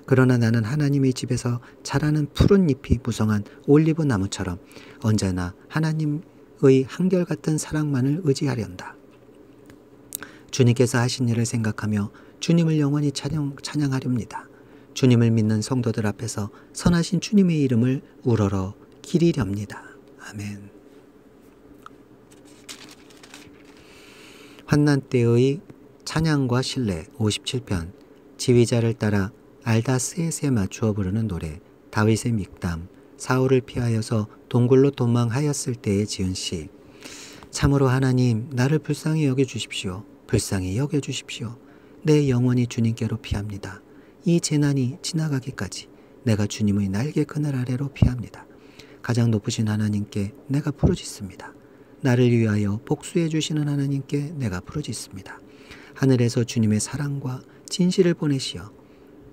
그러나 나는 하나님의 집에서 자라는 푸른 잎이 무성한 올리브 나무처럼 언제나 하나님의 한결같은 사랑만을 의지하련다. 주님께서 하신 일을 생각하며 주님을 영원히 찬양하렵니다. 주님을 믿는 성도들 앞에서 선하신 주님의 이름을 우러러 기리렵니다. 아멘. 환난 때의 찬양과 신뢰 57편. 지휘자를 따라 알다스엣에 맞추어 부르는 노래. 다윗의 믹담. 사울을 피하여서 동굴로 도망하였을 때에 지은 시. 참으로 하나님, 나를 불쌍히 여겨주십시오. 불쌍히 여겨주십시오. 내 영혼이 주님께로 피합니다. 이 재난이 지나가기까지 내가 주님의 날개 그늘 아래로 피합니다. 가장 높으신 하나님께 내가 부르짖습니다. 나를 위하여 복수해 주시는 하나님께 내가 부르짖습니다. 하늘에서 주님의 사랑과 진실을 보내시어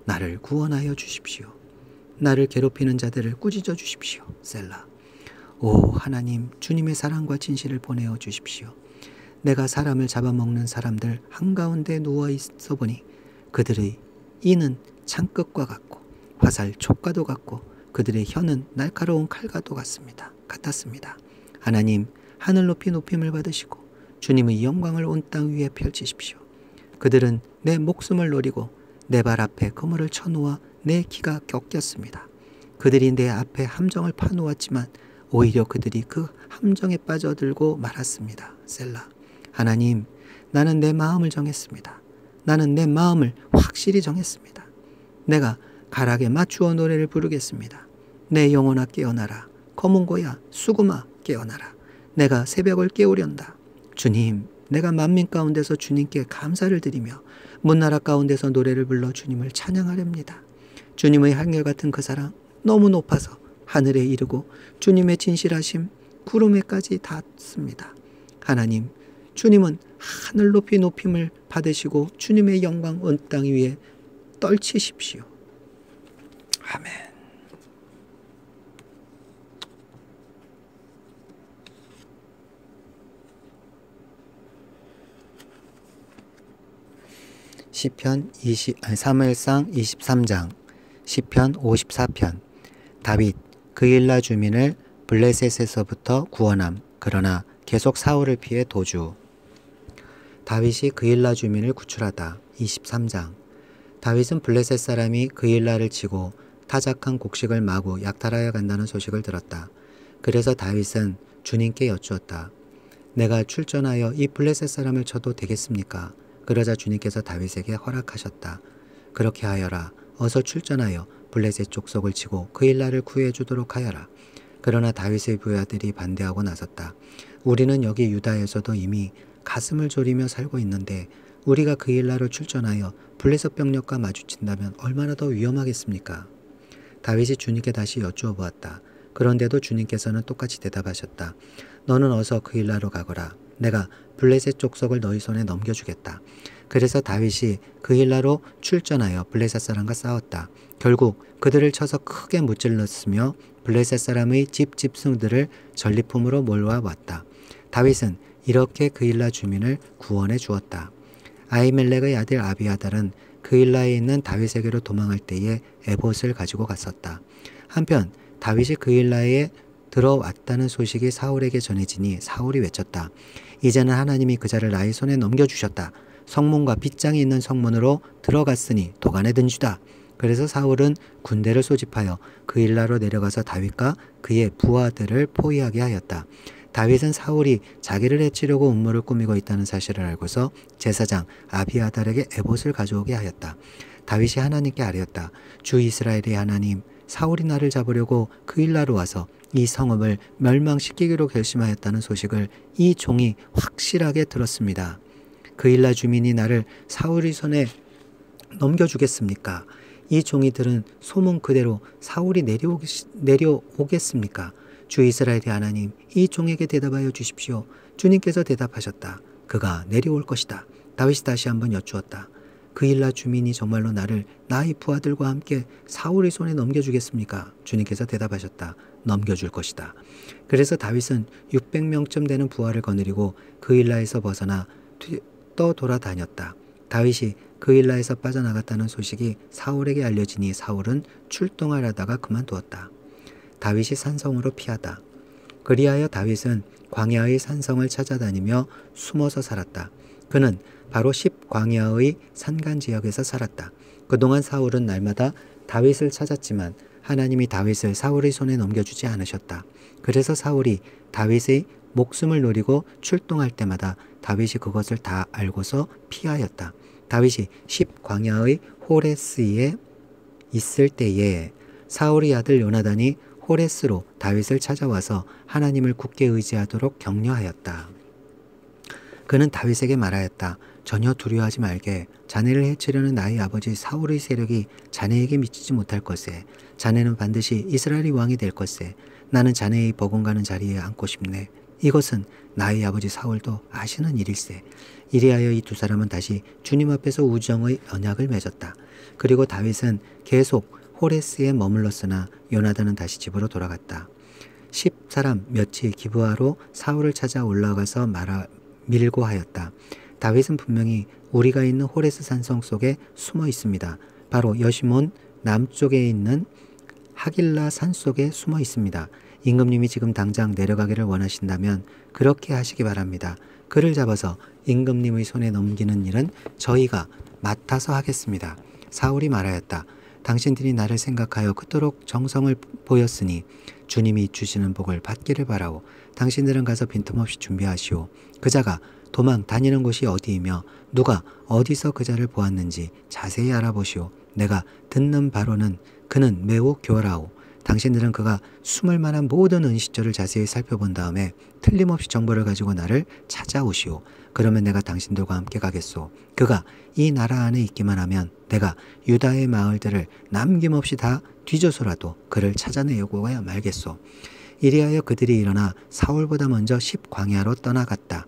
나를 구원하여 주십시오. 나를 괴롭히는 자들을 꾸짖어 주십시오. 셀라. 오 하나님, 주님의 사랑과 진실을 보내어 주십시오. 내가 사람을 잡아먹는 사람들 한가운데 누워있어 보니 그들의 이는 창끝과 같고 화살 촉과도 같고 그들의 혀는 날카로운 칼과도 같았습니다. 하나님, 하늘 높이 높임을 받으시고 주님의 영광을 온 땅 위에 펼치십시오. 그들은 내 목숨을 노리고 내 발 앞에 그물을 쳐놓아 내 기가 꺾였습니다. 그들이 내 앞에 함정을 파놓았지만 오히려 그들이 그 함정에 빠져들고 말았습니다. 셀라. 하나님, 나는 내 마음을 정했습니다. 나는 내 마음을 확실히 정했습니다. 내가 가락에 맞추어 노래를 부르겠습니다. 내 영혼아 깨어나라. 검은 고야 수구마 깨어나라. 내가 새벽을 깨우련다. 주님, 내가 만민 가운데서 주님께 감사를 드리며 문나라 가운데서 노래를 불러 주님을 찬양하렵니다. 주님의 한결같은 그 사랑 너무 높아서 하늘에 이르고 주님의 진실하심 구름에까지 닿습니다. 하나님, 주님은 하늘 높이 높임을 받으시고 주님의 영광 온 땅 위에 떨치십시오. 아멘. 사무엘상 23장. 시편 54편. 다윗 그일라 주민을 블레셋에서부터 구원함. 그러나 계속 사울을 피해 도주. 다윗이 그일라 주민을 구출하다. 23장. 다윗은 블레셋 사람이 그일라를 치고 타작한 곡식을 마구 약탈하여 간다는 소식을 들었다. 그래서 다윗은 주님께 여쭈었다. 내가 출전하여 이 블레셋 사람을 쳐도 되겠습니까? 그러자 주님께서 다윗에게 허락하셨다. 그렇게 하여라. 어서 출전하여 블레셋 족속을 치고 그일라를 구해 주도록 하여라. 그러나 다윗의 부하들이 반대하고 나섰다. 우리는 여기 유다에서도 이미 가슴을 졸이며 살고 있는데 우리가 그일라로 출전하여 블레셋 병력과 마주친다면 얼마나 더 위험하겠습니까? 다윗이 주님께 다시 여쭈어 보았다. 그런데도 주님께서는 똑같이 대답하셨다. 너는 어서 그일라로 가거라. 내가 블레셋 족속을 너희 손에 넘겨주겠다. 그래서 다윗이 그일라로 출전하여 블레셋 사람과 싸웠다. 결국 그들을 쳐서 크게 무찔렀으며 블레셋 사람의 집집승들을 전리품으로 몰아왔다. 다윗은 이렇게 그일라 주민을 구원해 주었다. 아히멜렉의 아들 아비아달은 그일라에 있는 다윗에게로 도망할 때에 에봇을 가지고 갔었다. 한편 다윗이 그일라에 들어왔다는 소식이 사울에게 전해지니 사울이 외쳤다. 이제는 하나님이 그 자를 나의 손에 넘겨주셨다. 성문과 빗장이 있는 성문으로 들어갔으니 도간에 든주다. 그래서 사울은 군대를 소집하여 그일라로 내려가서 다윗과 그의 부하들을 포위하게 하였다. 다윗은 사울이 자기를 해치려고 음모를 꾸미고 있다는 사실을 알고서 제사장 아비아달에게 에봇을 가져오게 하였다. 다윗이 하나님께 아뢰었다. 주 이스라엘의 하나님, 사울이 나를 잡으려고 그 일나로 와서 이 성읍을 멸망시키기로 결심하였다는 소식을 이 종이 확실하게 들었습니다. 그 일나 주민이 나를 사울의 손에 넘겨주겠습니까? 이 종이 들은 소문 그대로 사울이 내려오겠습니까? 주 이스라엘의 하나님, 이 종에게 대답하여 주십시오. 주님께서 대답하셨다. 그가 내려올 것이다. 다윗이 다시 한번 여쭈었다. 그 일나 주민이 정말로 나를 나의 부하들과 함께 사울의 손에 넘겨주겠습니까? 주님께서 대답하셨다. 넘겨줄 것이다. 그래서 다윗은 600명쯤 되는 부하를 거느리고 그 일나에서 벗어나 떠돌아다녔다. 다윗이 그 일나에서 빠져나갔다는 소식이 사울에게 알려지니 사울은 출동하려다가 그만두었다. 다윗이 산성으로 피하다. 그리하여 다윗은 광야의 산성을 찾아다니며 숨어서 살았다. 그는 바로 광야의 산간 지역에서 살았다. 그동안 사울은 날마다 다윗을 찾았지만 하나님이 다윗을 사울의 손에 넘겨주지 않으셨다. 그래서 사울이 다윗의 목숨을 노리고 출동할 때마다 다윗이 그것을 다 알고서 피하였다. 다윗이 광야의 호레스에 있을 때에 사울의 아들 요나단이 호레스로 다윗을 찾아와서 하나님을 굳게 의지하도록 격려하였다. 그는 다윗에게 말하였다. 전혀 두려워하지 말게. 자네를 해치려는 나의 아버지 사울의 세력이 자네에게 미치지 못할 것에. 자네는 반드시 이스라엘의 왕이 될 것에. 나는 자네의 버금가는 자리에 앉고 싶네. 이것은 나의 아버지 사울도 아시는 일일세. 이리하여 이 두 사람은 다시 주님 앞에서 우정의 언약을 맺었다. 그리고 다윗은 계속 호레스에 머물렀으나 요나단은 다시 집으로 돌아갔다. 10사람 몇이 기브아로 사울을 찾아 올라가서 밀고 하였다. 다윗은 분명히 우리가 있는 호레스 산성 속에 숨어 있습니다. 바로 여시몬 남쪽에 있는 하길라 산 속에 숨어 있습니다. 임금님이 지금 당장 내려가기를 원하신다면 그렇게 하시기 바랍니다. 그를 잡아서 임금님의 손에 넘기는 일은 저희가 맡아서 하겠습니다. 사울이 말하였다. 당신들이 나를 생각하여 그토록 정성을 보였으니 주님이 주시는 복을 받기를 바라오. 당신들은 가서 빈틈없이 준비하시오. 그자가 도망 다니는 곳이 어디이며 누가 어디서 그자를 보았는지 자세히 알아보시오. 내가 듣는 바로는 그는 매우 교활하오. 당신들은 그가 숨을 만한 모든 은시처를 자세히 살펴본 다음에 틀림없이 정보를 가지고 나를 찾아오시오. 그러면 내가 당신들과 함께 가겠소. 그가 이 나라 안에 있기만 하면 내가 유다의 마을들을 남김없이 다 뒤져서라도 그를 찾아내고 가야 말겠소. 이리하여 그들이 일어나 사울보다 먼저 광야로 떠나갔다.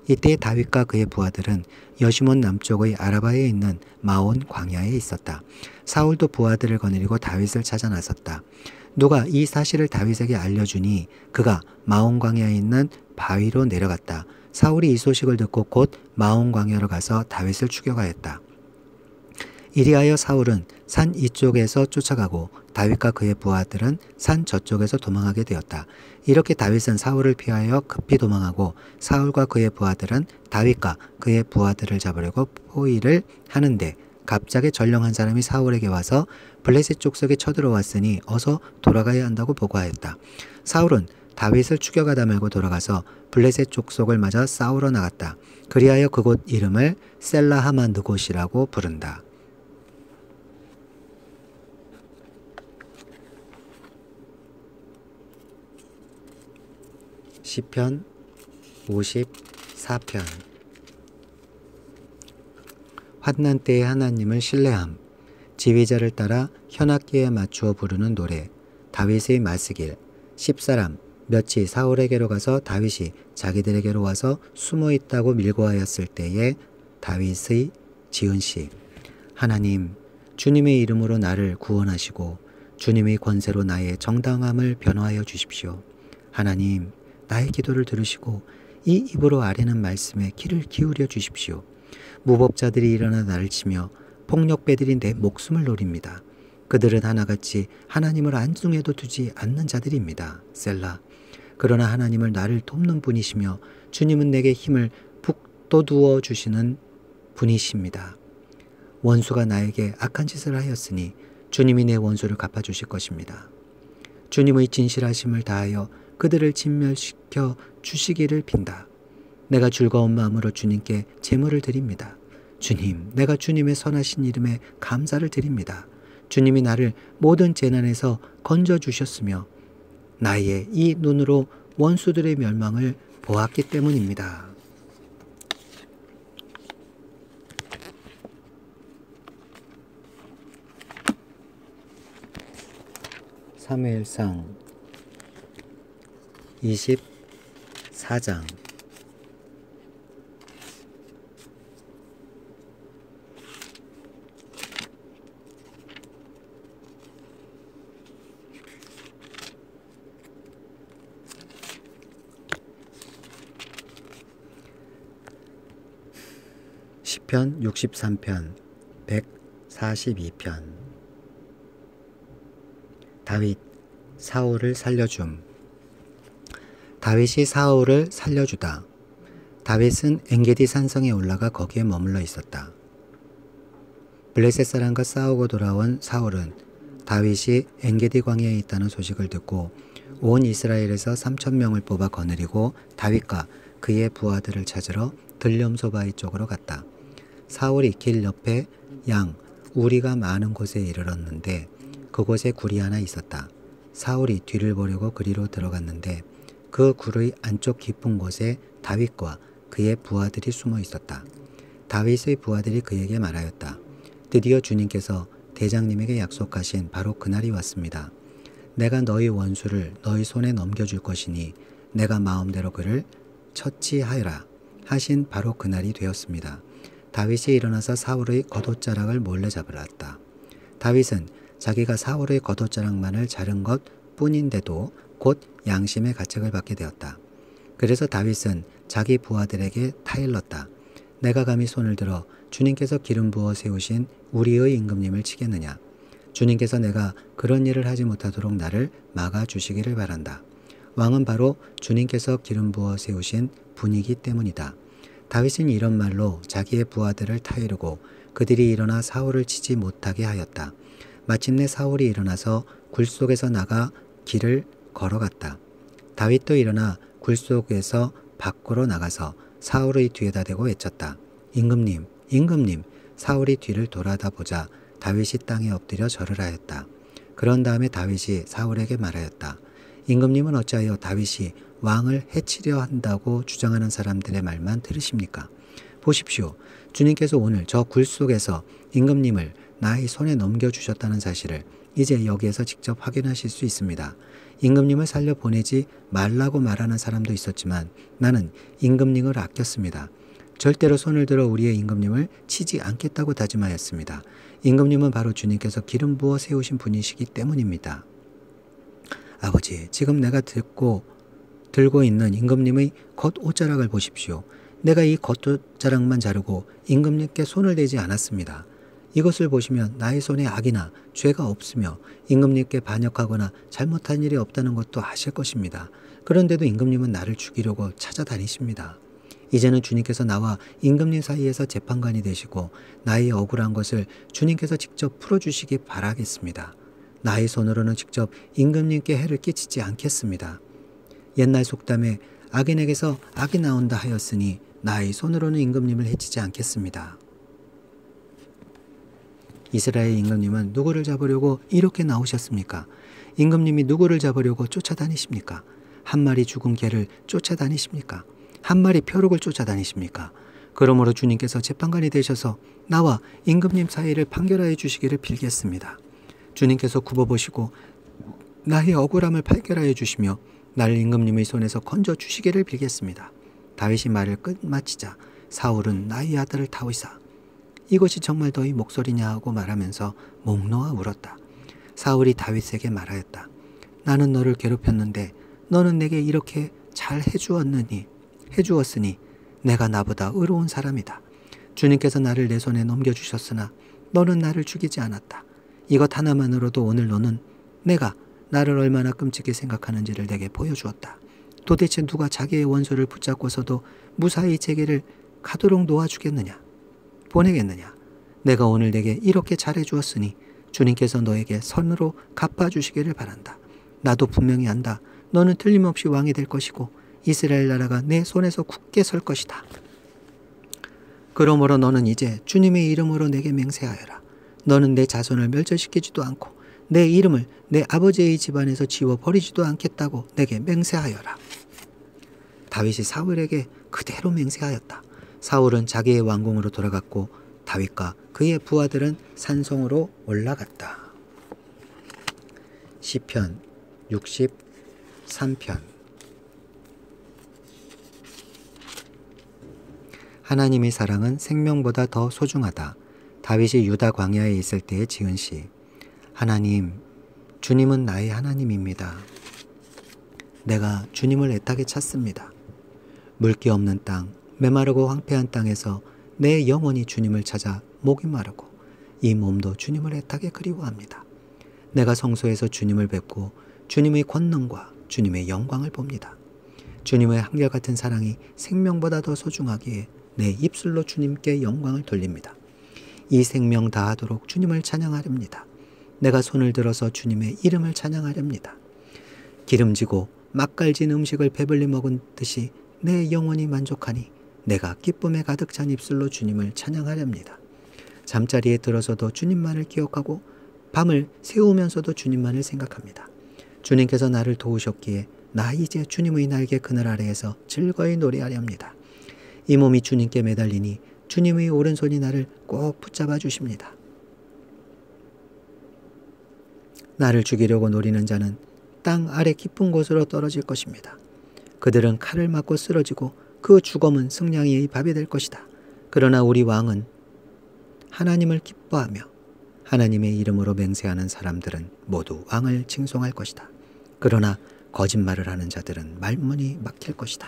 이때 다윗과 그의 부하들은 여시몬 남쪽의 아라바에 있는 마온 광야에 있었다. 사울도 부하들을 거느리고 다윗을 찾아 나섰다. 누가 이 사실을 다윗에게 알려주니 그가 마온 광야에 있는 바위로 내려갔다. 사울이 이 소식을 듣고 곧 마온 광야로 가서 다윗을 추격하였다. 이리하여 사울은 산 이쪽에서 쫓아가고 다윗과 그의 부하들은 산 저쪽에서 도망하게 되었다. 이렇게 다윗은 사울을 피하여 급히 도망하고 사울과 그의 부하들은 다윗과 그의 부하들을 잡으려고 포위를 하는데 갑자기 전령한 사람이 사울에게 와서 블레셋 족속에 쳐들어왔으니 어서 돌아가야 한다고 보고하였다. 사울은 다윗을 추격하다 말고 돌아가서 블레셋 족속을 맞아 싸우러 나갔다. 그리하여 그곳 이름을 셀라하만드곳이라고 부른다. 시편 54편. 환난 때에 하나님을 신뢰함. 지휘자를 따라 현악기에 맞추어 부르는 노래. 다윗의 말쓰길. 10사람 몇이 사울에게로 가서 다윗이 자기들에게로 와서 숨어 있다고 밀고하였을 때에 다윗의 지은 시. 하나님, 주님의 이름으로 나를 구원하시고 주님의 권세로 나의 정당함을 변화하여 주십시오. 하나님, 나의 기도를 들으시고 이 입으로 아뢰는 말씀에 귀를 기울여 주십시오. 무법자들이 일어나 나를 치며 폭력배들이 내 목숨을 노립니다. 그들은 하나같이 하나님을 안중에도 두지 않는 자들입니다. 셀라. 그러나 하나님을 나를 돕는 분이시며 주님은 내게 힘을 북돋우어 주시는 분이십니다. 원수가 나에게 악한 짓을 하였으니 주님이 내 원수를 갚아주실 것입니다. 주님의 진실하심을 다하여 그들을 진멸시켜 주시기를 빈다. 내가 즐거운 마음으로 주님께 제물을 드립니다. 주님, 내가 주님의 선하신 이름에 감사를 드립니다. 주님이 나를 모든 재난에서 건져주셨으며 나의 이 눈으로 원수들의 멸망을 보았기 때문입니다. 사무엘상 24장. 시편 63편 142편. 다윗, 사울을 살려줌. 다윗이 사울을 살려주다. 다윗은 엔게디 산성에 올라가 거기에 머물러 있었다. 블레셋 사람과 싸우고 돌아온 사울은 다윗이 엔게디 광야에 있다는 소식을 듣고 온 이스라엘에서 3,000명을 뽑아 거느리고 다윗과 그의 부하들을 찾으러 들렴소바위 쪽으로 갔다. 사울이 길 옆에 양 우리가 많은 곳에 이르렀는데 그곳에 굴이 하나 있었다. 사울이 뒤를 보려고 그리로 들어갔는데 그 굴의 안쪽 깊은 곳에 다윗과 그의 부하들이 숨어 있었다. 다윗의 부하들이 그에게 말하였다. 드디어 주님께서 대장님에게 약속하신 바로 그날이 왔습니다. 내가 너희 원수를 너희 손에 넘겨줄 것이니 내가 마음대로 그를 처치하여라 하신 바로 그날이 되었습니다. 다윗이 일어나서 사울의 겉옷자락을 몰래 잡으렀다. 다윗은 자기가 사울의 겉옷자락만을 자른 것 뿐인데도 곧 양심의 가책을 받게 되었다. 그래서 다윗은 자기 부하들에게 타일렀다. 내가 감히 손을 들어 주님께서 기름 부어 세우신 우리의 임금님을 치겠느냐. 주님께서 내가 그런 일을 하지 못하도록 나를 막아주시기를 바란다. 왕은 바로 주님께서 기름 부어 세우신 분이기 때문이다. 다윗은 이런 말로 자기의 부하들을 타이르고 그들이 일어나 사울을 치지 못하게 하였다. 마침내 사울이 일어나서 굴 속에서 나가 길을 걸어갔다. 다윗도 일어나 굴 속에서 밖으로 나가서 사울의 뒤에다 대고 외쳤다. 임금님, 임금님. 사울이 뒤를 돌아다 보자 다윗이 땅에 엎드려 절을 하였다. 그런 다음에 다윗이 사울에게 말하였다. 임금님은 어찌하여 다윗이 왕을 해치려 한다고 주장하는 사람들의 말만 들으십니까? 보십시오. 주님께서 오늘 저 굴 속에서 임금님을 나의 손에 넘겨주셨다는 사실을 이제 여기에서 직접 확인하실 수 있습니다. 임금님을 살려보내지 말라고 말하는 사람도 있었지만 나는 임금님을 아꼈습니다. 절대로 손을 들어 우리의 임금님을 치지 않겠다고 다짐하였습니다. 임금님은 바로 주님께서 기름 부어 세우신 분이시기 때문입니다. 아버지, 지금 내가 들고 있는 임금님의 겉옷자락을 보십시오. 내가 이 겉옷자락만 자르고 임금님께 손을 대지 않았습니다. 이것을 보시면 나의 손에 악이나 죄가 없으며 임금님께 반역하거나 잘못한 일이 없다는 것도 아실 것입니다. 그런데도 임금님은 나를 죽이려고 찾아다니십니다. 이제는 주님께서 나와 임금님 사이에서 재판관이 되시고 나의 억울한 것을 주님께서 직접 풀어주시기 바라겠습니다. 나의 손으로는 직접 임금님께 해를 끼치지 않겠습니다. 옛날 속담에 악인에게서 악이 나온다 하였으니 나의 손으로는 임금님을 해치지 않겠습니다. 이스라엘 임금님은 누구를 잡으려고 이렇게 나오셨습니까? 임금님이 누구를 잡으려고 쫓아다니십니까? 한 마리 죽은 개를 쫓아다니십니까? 한 마리 벼룩을 쫓아다니십니까? 그러므로 주님께서 재판관이 되셔서 나와 임금님 사이를 판결하여 주시기를 빌겠습니다. 주님께서 굽어보시고 나의 억울함을 발견하여 주시며 나를 임금님의 손에서 건져 주시기를 빌겠습니다. 다윗이 말을 끝마치자 사울은 나의 아들을 다윗아, 이것이 정말 너희 목소리냐 하고 말하면서 목 놓아 울었다. 사울이 다윗에게 말하였다. 나는 너를 괴롭혔는데 너는 내게 이렇게 잘 해주었으니 내가 나보다 의로운 사람이다. 주님께서 나를 내 손에 넘겨주셨으나 너는 나를 죽이지 않았다. 이것 하나만으로도 오늘 너는 내가 나를 얼마나 끔찍히 생각하는지를 내게 보여주었다. 도대체 누가 자기의 원수를 붙잡고서도 무사히 제게를 가도록 놓아주겠느냐? 보내겠느냐? 내가 오늘 내게 이렇게 잘해주었으니 주님께서 너에게 선으로 갚아주시기를 바란다. 나도 분명히 안다. 너는 틀림없이 왕이 될 것이고 이스라엘 나라가 내 손에서 굳게 설 것이다. 그러므로 너는 이제 주님의 이름으로 내게 맹세하여라. 너는 내 자손을 멸절시키지도 않고 내 이름을 내 아버지의 집안에서 지워버리지도 않겠다고 내게 맹세하여라. 다윗이 사울에게 그대로 맹세하였다. 사울은 자기의 왕궁으로 돌아갔고 다윗과 그의 부하들은 산성으로 올라갔다. 시편 63편. 하나님의 사랑은 생명보다 더 소중하다. 다윗이 유다 광야에 있을 때에 지은 시. 하나님, 주님은 나의 하나님입니다. 내가 주님을 애타게 찾습니다. 물기 없는 땅, 메마르고 황폐한 땅에서 내 영혼이 주님을 찾아 목이 마르고 이 몸도 주님을 애타게 그리워합니다. 내가 성소에서 주님을 뵙고 주님의 권능과 주님의 영광을 봅니다. 주님의 한결같은 사랑이 생명보다 더 소중하기에 내 입술로 주님께 영광을 돌립니다. 이 생명 다하도록 주님을 찬양하렵니다. 내가 손을 들어서 주님의 이름을 찬양하렵니다. 기름지고 맛깔진 음식을 배불리 먹은 듯이 내 영혼이 만족하니 내가 기쁨에 가득 찬 입술로 주님을 찬양하렵니다. 잠자리에 들어서도 주님만을 기억하고 밤을 새우면서도 주님만을 생각합니다. 주님께서 나를 도우셨기에 나 이제 주님의 날개 그늘 아래에서 즐거이 노래하렵니다. 이 몸이 주님께 매달리니 주님의 오른손이 나를 꼭 붙잡아 주십니다. 나를 죽이려고 노리는 자는 땅 아래 깊은 곳으로 떨어질 것입니다. 그들은 칼을 맞고 쓰러지고 그 죽음은 승냥이의 밥이 될 것이다. 그러나 우리 왕은 하나님을 기뻐하며 하나님의 이름으로 맹세하는 사람들은 모두 왕을 칭송할 것이다. 그러나 거짓말을 하는 자들은 말문이 막힐 것이다.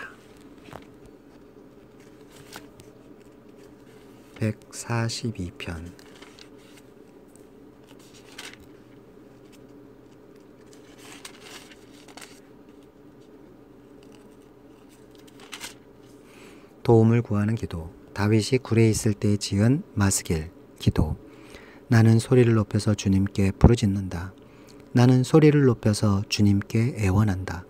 142편. 도움을 구하는 기도. 다윗이 굴에 있을 때 지은 마스길 기도. 나는 소리를 높여서 주님께 부르짖는다. 나는 소리를 높여서 주님께 애원한다.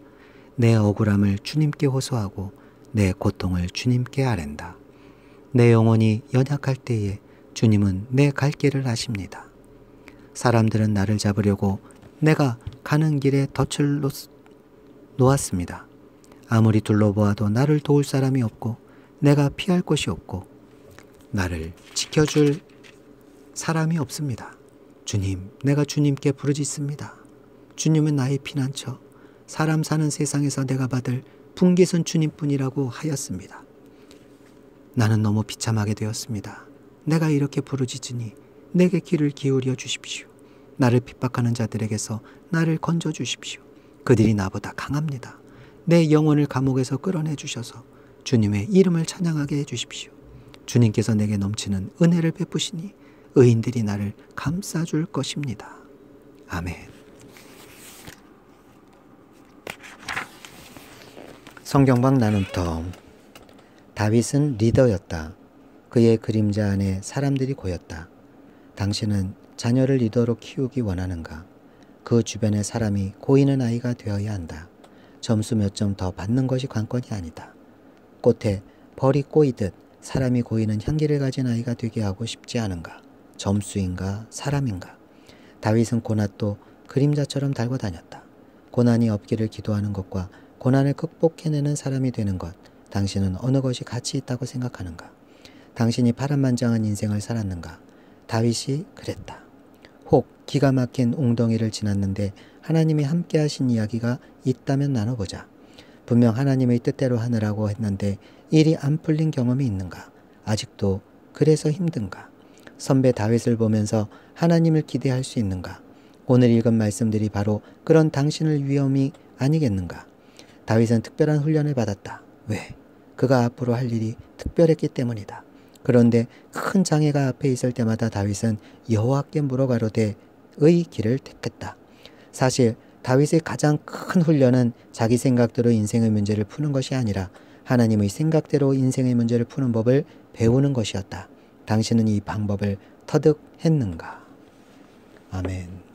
내 억울함을 주님께 호소하고 내 고통을 주님께 아랜다. 내 영혼이 연약할 때에 주님은 내 갈 길을 아십니다. 사람들은 나를 잡으려고 내가 가는 길에 덫을 놓았습니다. 아무리 둘러보아도 나를 도울 사람이 없고 내가 피할 곳이 없고 나를 지켜줄 사람이 없습니다. 주님, 내가 주님께 부르짖습니다. 주님은 나의 피난처, 사람 사는 세상에서 내가 받을 분깃은 주님뿐이라고 하였습니다. 나는 너무 비참하게 되었습니다. 내가 이렇게 부르짖으니 내게 귀를 기울여 주십시오. 나를 핍박하는 자들에게서 나를 건져 주십시오. 그들이 나보다 강합니다. 내 영혼을 감옥에서 끌어내 주셔서 주님의 이름을 찬양하게 해주십시오. 주님께서 내게 넘치는 은혜를 베푸시니 의인들이 나를 감싸줄 것입니다. 아멘. 성경방 나눔터. 다윗은 리더였다. 그의 그림자 안에 사람들이 고였다. 당신은 자녀를 리더로 키우기 원하는가? 그 주변에 사람이 고이는 아이가 되어야 한다. 점수 몇 점 더 받는 것이 관건이 아니다. 꽃에 벌이 꼬이듯 사람이 고이는 향기를 가진 아이가 되게 하고 싶지 않은가? 점수인가 사람인가? 다윗은 고난도 그림자처럼 달고 다녔다. 고난이 없기를 기도하는 것과 고난을 극복해내는 사람이 되는 것, 당신은 어느 것이 가치 있다고 생각하는가? 당신이 파란만장한 인생을 살았는가? 다윗이 그랬다. 혹 기가 막힌 웅덩이를 지났는데 하나님이 함께 하신 이야기가 있다면 나눠보자. 분명 하나님의 뜻대로 하느라고 했는데 일이 안 풀린 경험이 있는가? 아직도 그래서 힘든가? 선배 다윗을 보면서 하나님을 기대할 수 있는가? 오늘 읽은 말씀들이 바로 그런 당신의 위험이 아니겠는가? 다윗은 특별한 훈련을 받았다. 왜? 그가 앞으로 할 일이 특별했기 때문이다. 그런데 큰 장애가 앞에 있을 때마다 다윗은 여호와께 물어가로되 의 길을 택했다. 사실 다윗의 가장 큰 훈련은 자기 생각대로 인생의 문제를 푸는 것이 아니라 하나님의 생각대로 인생의 문제를 푸는 법을 배우는 것이었다. 당신은 이 방법을 터득했는가? 아멘.